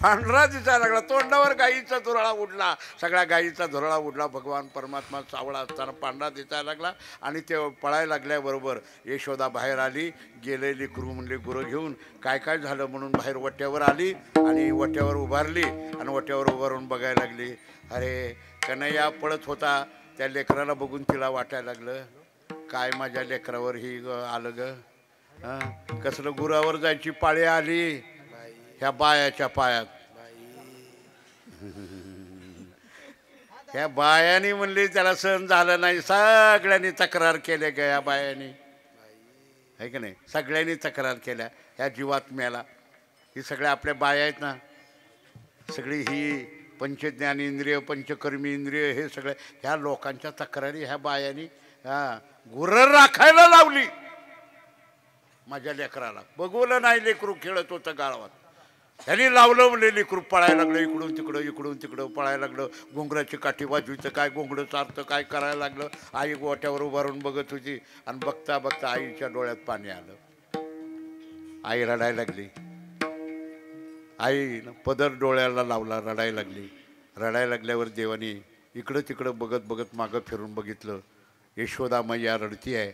पांढरा दिसायला लागला. तोंडावर गाईचा धुरळा उडला, सगळ्या गाईचा धुरळा उडला. भगवान परमात्मा सावळा असताना पांढरा दिसायला लागला आणि ते पळायला लागल्याबरोबर यशोदा बाहेर आली. गेलेली गुरु म्हणले गुरु घेऊन काय काय झालं म्हणून बाहेर वट्यावर आली आणि वट्यावर उभारली आणि वट्यावर उभारून बघायला लागली. अरे कन्हैया पळत होता, त्या लेकराला बघून तिला वाटायला लागलं काय माझ्या लेकरावर ही आलं ग. कसलं गुरावर जायची पाळी आली ह्या बायाच्या पायात. ह्या बायानी म्हणली त्याला सहन झालं नाही, सगळ्यांनी तक्रार केल्या ग ह्या बायानी, आहे की नाही, सगळ्यांनी तक्रार केल्या ह्या जीवात्म्याला. ही सगळ्या आपल्या बाया आहेत ना, सगळी ही पंचज्ञानेंद्रिय पंचकर्मी इंद्रिय हे सगळे ह्या लोकांच्या तक्रारी ह्या बायानी गुरं राखायला लावली. माझ्या लेकराला बघवलं नाही, लेकरू खेळत होतं गावात, ह्यांनी लावलं म्हणले लेकरू पळायला लागलं इकडून तिकडं पळायला लागलं. घोंगराची काठी वाजवायचं काय, घोंगडं चारतं काय करायला लागलं. आई गोट्यावर उभारून बघत होती आणि बघता बघता आईच्या डोळ्यात पाणी आलं. आई रडायला लागली. आई पदर डोळ्याला लावला, रडायला लागली. रडायला लागल्यावर देवानी इकडं तिकडं बघत बघत मागं फिरून बघितलं. यशोदा मैया रडती आहे,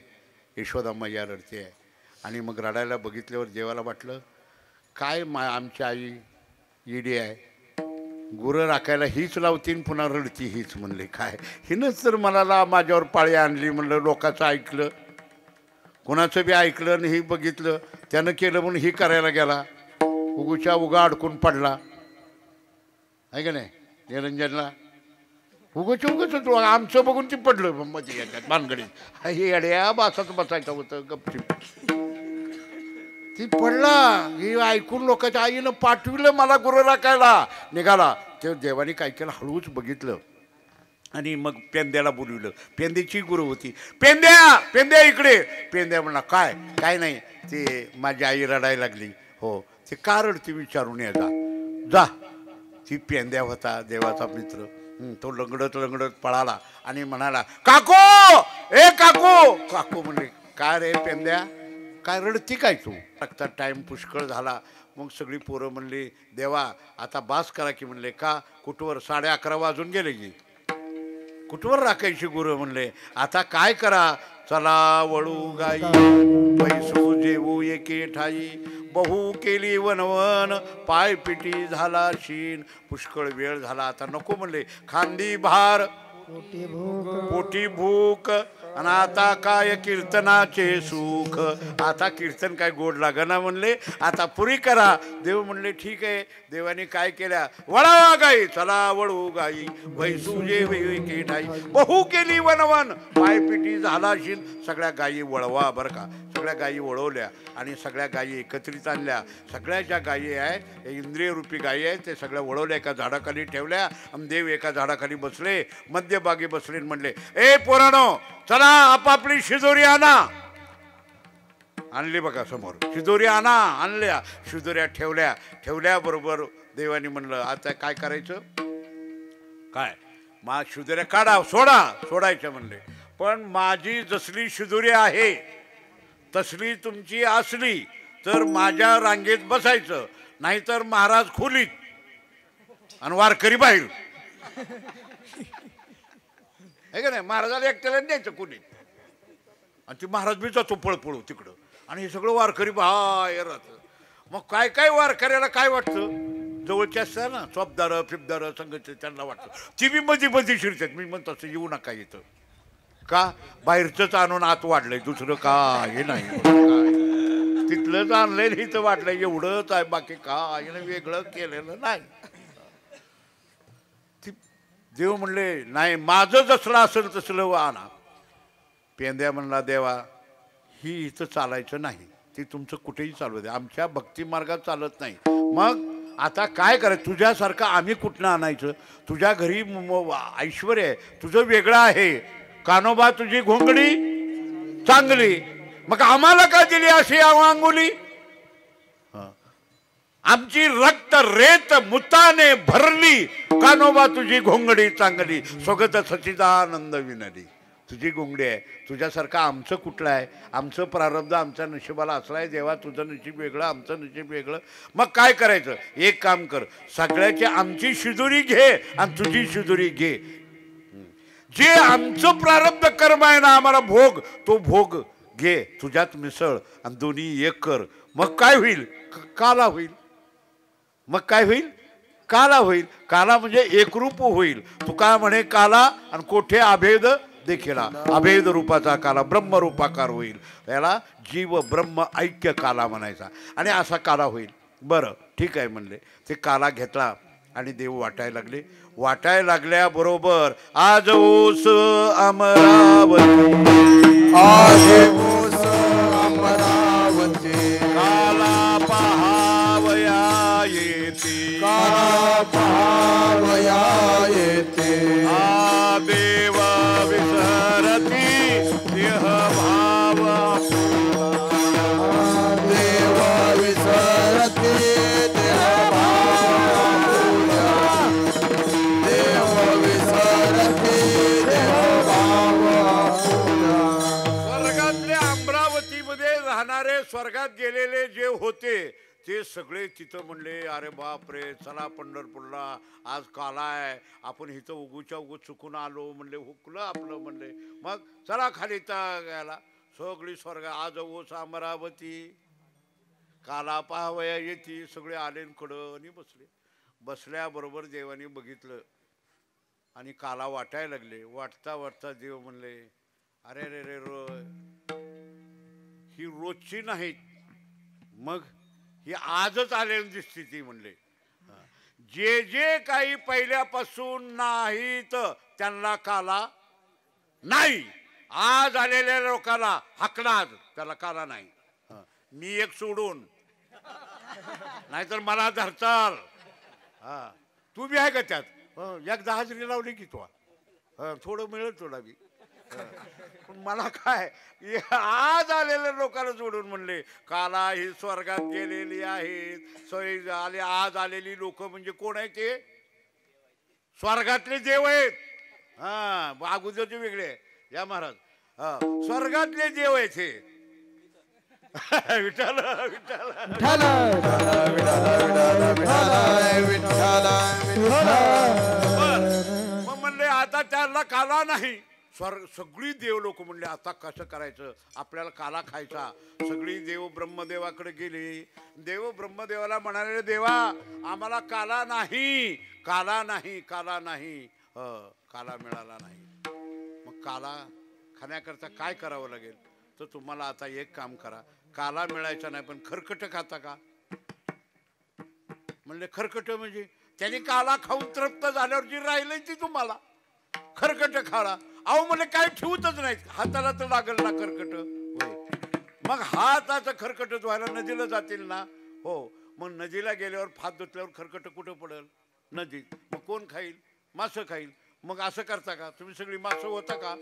यशोदा मैया रडती आहे. आणि मग रडायला बघितल्यावर देवाला वाटलं काय आमची आई येडी आहे, गुरं राखायला हीच लावतीन पुन्हा रडती हीच म्हणले. काय हिनंच तर मला माझ्यावर पाळी आणली म्हणलं. लोकांचं ऐकलं, कोणाचं बी ऐकलं आणि ही बघितलं, त्यानं केलं म्हणून ही करायला गेला, उगूच्या उगा अडकून पडला आहे का नाही. निरंजनला उगच आमचं बघून ती पडलं मध्ये याच्यात भानगडीत. हे अड्या बासात बसायचं होतं गपचिप, ती पडला. ही ऐकून लोकांच्या आईनं पाठविलं मला गुरु राखायला. निघाला ते देवाने काय केलं, हळूच बघितलं आणि मग पेंद्याला बोलविलं. पेंद्याची गुरु होती. पेंद्या इकडे. पेंद्या म्हणला काय काय नाही, ते माझी आई रडायला लागली. हो ते का रडती विचारून या जा. ती पेंद्या होता देवाचा मित्र. तो लंगडत पळाला आणि म्हणाला काकू, ए काकू. काकू म्हणले काय रे पेंद्या, काय रडती काय तू. आता टाईम पुष्कळ झाला. मग सगळी पोरं म्हणली देवा आता बास करा की. म्हणले का कुठवर 11:30 वाजून गेले की कुठवर राखायची गुरु. म्हणले आता काय करा, चला वळू गाई पैसू जेवू एके ठाई. बहु केली वनवन पाय पिटी झाला शीन. पुष्कळ वेळ झाला आता नको म्हणले. खांदी भार पोटी भूक आणि आता काय कीर्तनाचे सुख. आता कीर्तन काय गोड लागना म्हणले. आता पुरी करा. देव म्हणले ठीक आहे. देवाने काय केल्या, वळावा गाई, चला वळू गाई म्हैसू जे ठाई. बहु केली वनवन पायपिटी झाला शीन. सगळ्या गायी वळवा बरं का. सगळ्या गायी वळवल्या आणि सगळ्या गायी एकत्रित आणल्या. सगळ्या ज्या गायी आहेत इंद्रिय रूपी गायी आहेत ते सगळ्या वळवल्या, एका झाडाखाली ठेवल्या. आणि देव एका झाडाखाली बसले, मध्यभागी बसले. म्हणले ए पोरानो चला आपापली शिदोरी आणा. आणली बघा समोर शिदोरी आणा. आणल्या शिदोऱ्या ठेवल्याबरोबर देवाने म्हणलं आता काय करायचं, काय मा शिदोऱ्या काढा सोडायच्या म्हणले. पण माझी जसली शिदोरी आहे तसली तुमची असली तर माझ्या रांगेत बसायचं, नाहीतर महाराज खोलीत आणि वारकरी बाहेर. आहे का नाही. महाराजाला एकट्याला द्यायचं खोलीत आणि ती महाराज बी जातो पळपळू तिकडं आणि हे सगळं वारकरी बाहेर राहतं. मग काय काय वारकऱ्याला काय वाटतं, जवळच्या असतात ना चोपदारं फिपदारं संघाचे, त्यांना वाटतं ती बी मध्ये शिरतात. मी म्हणतो असं येऊ नका इथं. का बाहेरचंच आणून आत वाढलंय, दुसरं काय नाही. तिथलंच आणलंय इथं वाटलंय एवढंच आहे, बाकी काय वेगळं केलेलं नाही. देव म्हणले नाही माझं जसलं असेल तसलं आणा. पेंद्या म्हणला देवा ही इथं चालायचं नाही, ती तुमचं कुठेही चालू दे, आमच्या भक्ती मार्गात चालत नाही. मग आता काय करायचं, तुझ्यासारखं आम्ही कुठनं आणायचं. तुझ्या घरी ऐश्वर आहे, तुझं वेगळं आहे. कानोबा तुझी घोंगडी चांगली, मग आम्हाला का दिली अशी अंगुली. आमची रक्त रेत मुताने भरली, कानोबा तुझी घोंगडी चांगली. स्वगत सच्चिदानंद विनली. तुझी घोंगडी आहे, तुझ्यासारखं आमचं कुठलं आहे. आमचं प्रारब्ध आमच्या नशिबाला असलाय देवा, तुझं नशीब वेगळं आमचं नशीब वेगळं. मग काय करायचं, एक काम कर, सगळ्याची आमची शिदोरी घे आणि तुझी शिदोरी घे. जे आमचं प्रारब्ध कर्म आहे ना, आम्हाला भोग, तो भोग घे तुझ्यात मिसळ आणि दोन्ही एक कर. मग काय होईल, काला होईल. मग काय होईल, काला होईल. काला म्हणजे एकरूप होईल. तुका म्हणे काला आणि कोठे अभेद देखीला. अभेद रूपाचा काला ब्रह्मरूपाकार होईल. याला जीव ब्रह्म ऐक्य काला म्हणायचा. आणि असा काला होईल. बरं ठीक आहे म्हणले. ते काला घेतला आणि देव वाटायला लागले. वाटायला लागल्याबरोबर आज ओस अमरावती, आज ओस अमरावती, काला पहावया येते, काला पहावया येते. आ देव विसरती देह भाव, देव विसरती देह भाव, देव विसरती देह भाव. स्वर्गातल्या अमरावतीमध्ये राहणारे, स्वर्गात गेलेले जे होते ते सगळे तिथं म्हणले अरे बाप रे, चला पंढरपूरला, आज काला आहे, आपण इथं उगूच्या उगू चुकून आलो म्हणले, हुकलं आपलं म्हणले. मग चला खाली गेला. सगळी स्वर्ग आज ओस अमरावती, काला पाहावया येती. सगळे आले कडं आणि बसले. बसल्याबरोबर देवाने बघितलं आणि काला वाटायला लागले. वाटता वाटता देव म्हणले, अरे रे रे रो, ही रोजची नाहीत, मग ही आजच आलेली दिसते ती. म्हणले जे जे काही पहिल्यापासून नाहीत त्यांना काला नाही, आज आलेल्या लोकांना हाकणार त्याला काला नाही. मी एक सोडून, नाहीतर मला धरचाल. हा, तू बी आहे का त्यात? एकदा हजेरी लावली की तू थोडं मिळेल तुला बी. पण मला काय, आज आलेल्या लोकांना जोडून म्हणले काला ही स्वर्गात गेलेली आहेत. आज आलेली लोक म्हणजे कोण आहे? ते स्वर्गातले देव आहेत. हा, अगोदरचे वेगळे. या महाराज, हा, स्वर्गातले देव आहेत हे. विठ्ठल विठ्ठल मग म्हणले आता त्याला काला नाही. सगळी देव लोक म्हणले आता कसं करायचं, आपल्याला काला खायचा. सगळी देव ब्रह्मदेवाकडे गेली. देव ब्रह्मदेवाला म्हणाले, देवा आम्हाला काला नाही, काला नाही, काला नाही. काला मिळाला नाही. मग काला खाण्याकरता काय करावं लागेल? तर तुम्हाला आता एक काम करा, काला मिळायचा नाही पण खरकट खाता का? म्हणले खरकट म्हणजे? त्याने काला खाऊन तृप्त झाल्यावर जी राहिलंय ती तुम्हाला खरकट खाला. अहो म्हणले काय ठेवतच नाहीत, हाताला तर लागल ना खरकट. मग हाताचं खरकट व्हायला नदीला जातील ना. हो, मग नदीला गेल्यावर फात धुतल्यावर खरकट कुठं पडेल? नदीत. मग कोण खाईल? मासं खाईल. मग असं करता का तुम्ही? सगळी मासं होता का?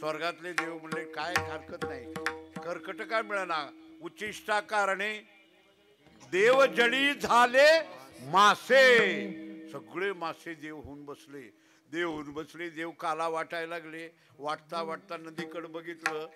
स्वर्गातले देव म्हणले काय हरकत नाही, खरकट काय मिळणार? उच्चिष्टा कारणे देव जळी झाले मासे. सगळे मासे देव होऊन बसले. देव होऊन बसले. देव काला वाटायला लागले. वाटता वाटता नदीकडे बघितलं.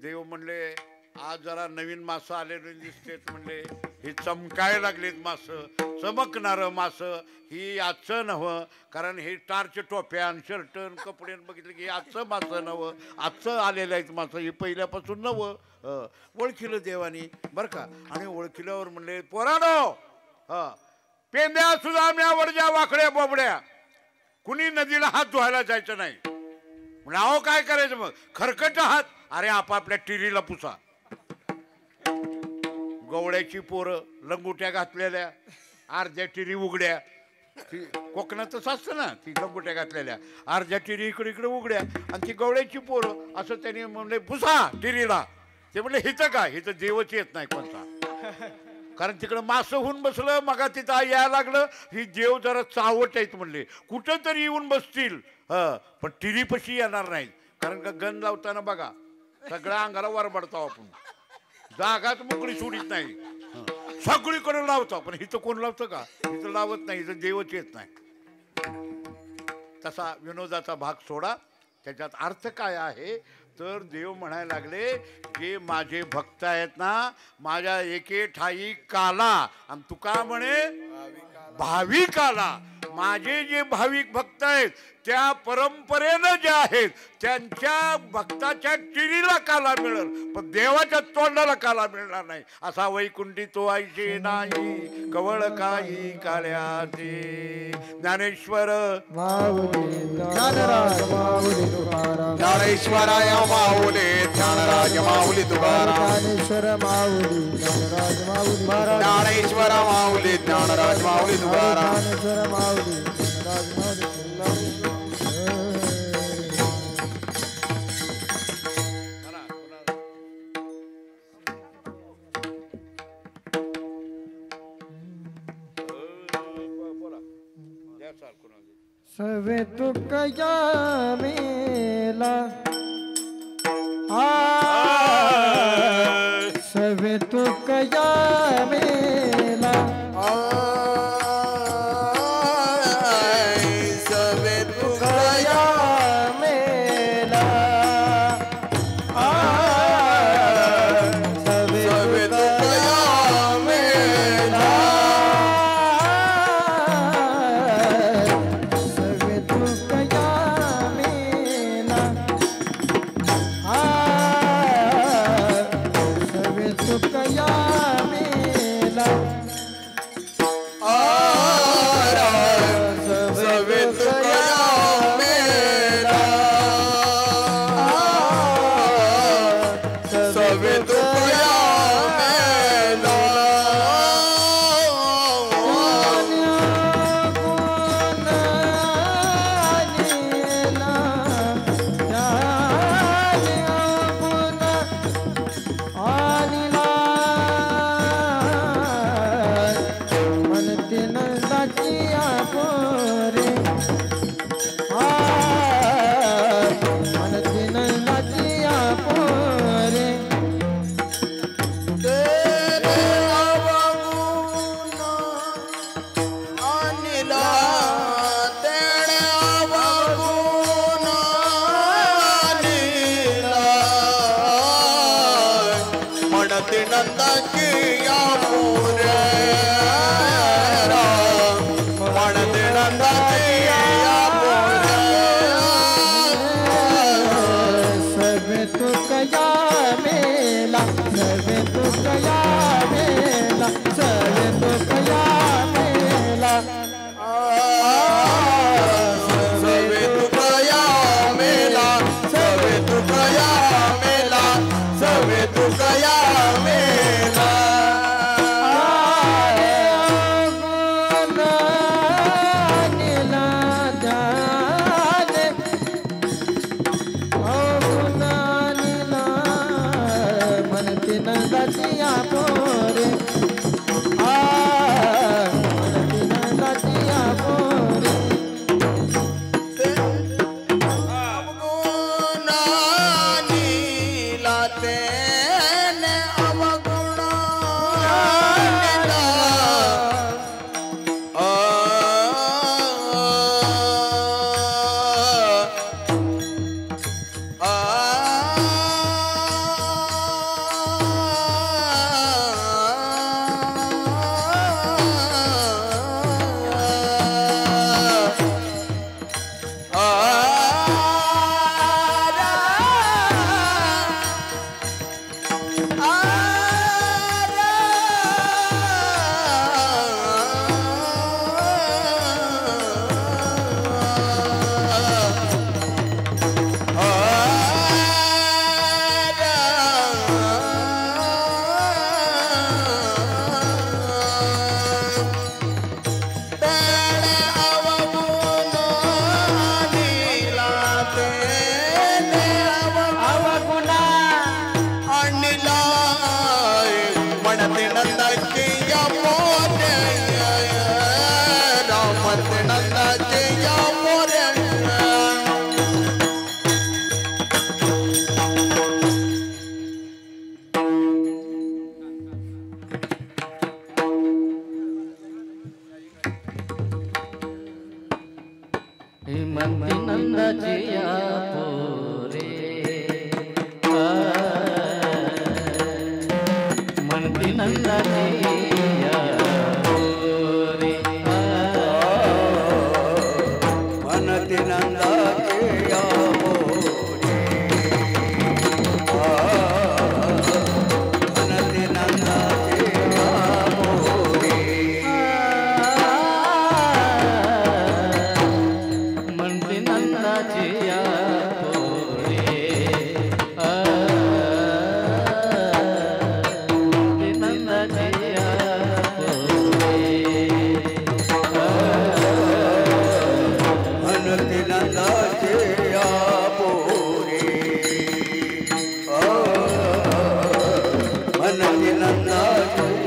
देव म्हणले आज जरा नवीन मासं आलेले दिसतेत. म्हणले हे चमकायला लागलेत मासं, चमकणार मासं. ही आजचं नव्हं, कारण हे टार्च टोप्या शर्ट कपडे बघितले की आजचं मासं नवं, आजचं आलेलं आहेत मासं, हे पहिल्यापासून नवं. ओळखिलं देवानी बरं का. आणि ओळखिल्यावर म्हणले पोरानो, पेंद्या सुद्धा म्यावरच्या वाकड्या बोबड्या, कुणी नदीला हात धुवायला जायचं नाही. म्हणजे अहो काय करायचं मग? खरकट हात, अरे आपापल्या टिरीला पुसा. गवळ्याची पोरं लंगोट्या घातलेल्या, अर्ध्या टिरी उघड्या. ती कोकणातच असतं ना, ती लंगोट्या घातलेल्या, अर्ध्या टिरी इकडे इकडे उघड्या. आणि ती गवळ्याची पोरं असं त्यांनी म्हणले पुसा टिरीला. ते म्हणले हिचं का? हिचं देवच येत नाही कोणता, कारण तिकडं मासं होऊन बसलं. मग तिथं यायला लागलं. ही देव जरा चावट आहेत म्हणले, कुठं तरी येऊन बसतील, पण टिरीपाशी येणार नाहीत. कारण का गण लावताना बघा सगळ्या अंगाला वरबडतो आपण, जागाच मोकळी सोडित नाही, सगळीकडे लावतो. पण हिथं कोण लावतं का? हिथं लावत नाही, हिथं देवच येत नाही. तसा विनोदाचा भाग सोडा. त्याच्यात अर्थ काय आहे तर देव म्हणायला लागले जे माझे भक्त आहेत ना, माझ्या एके ठाई काला. आणि तुका म्हणे भाविक आला. माझे जे भाविक भक्त आहेत त्या परंपरेनं जे आहेत त्यांच्या भक्ताच्या टिरीला काला मिळेल, पण देवाच्या तोंडाला काला मिळणार नाही. असा वैकुंठी तो आईचे नाही कवळ काही काळ्याचे. ज्ञानेश्वर ज्ञानेश्वराय माऊली ज्ञानराज माऊली तुकाराम. ज्ञानेश्वर माऊली ज्ञानराज माऊली तुकाराम. सवे तुकया मेला सवे तुकया मेला सवे तुकया मेला सवे तुकया मेला सवे तुकया मेला सवे तुकया मेला नंदाची या मोरे म्हणते नंदाची या मोरे सर्वे तुक या मेला सर्वे तुक या मेला सर्वे तुक या मेला सर्वे तुकया मेला सर्वे तुकया मेला सर्वे तुकया मेला म्हणते नंदाची या मोरे म्हणते नंदाची या मोरे अवगुणानीला तेने म्हणते नंदाची या मोरे म्हणते नंदाची या मोरे म्हणते नंदाची या पोरे म्हणते नंदाची या पोरे म्हणते नंदाची या मोरे म्हणते नंदाची या मोरे म्हणते नंदाची या पोरे म्हणते नंदाची या पोरे म्हणते नंदाची या पोरे म्हणते नंदाची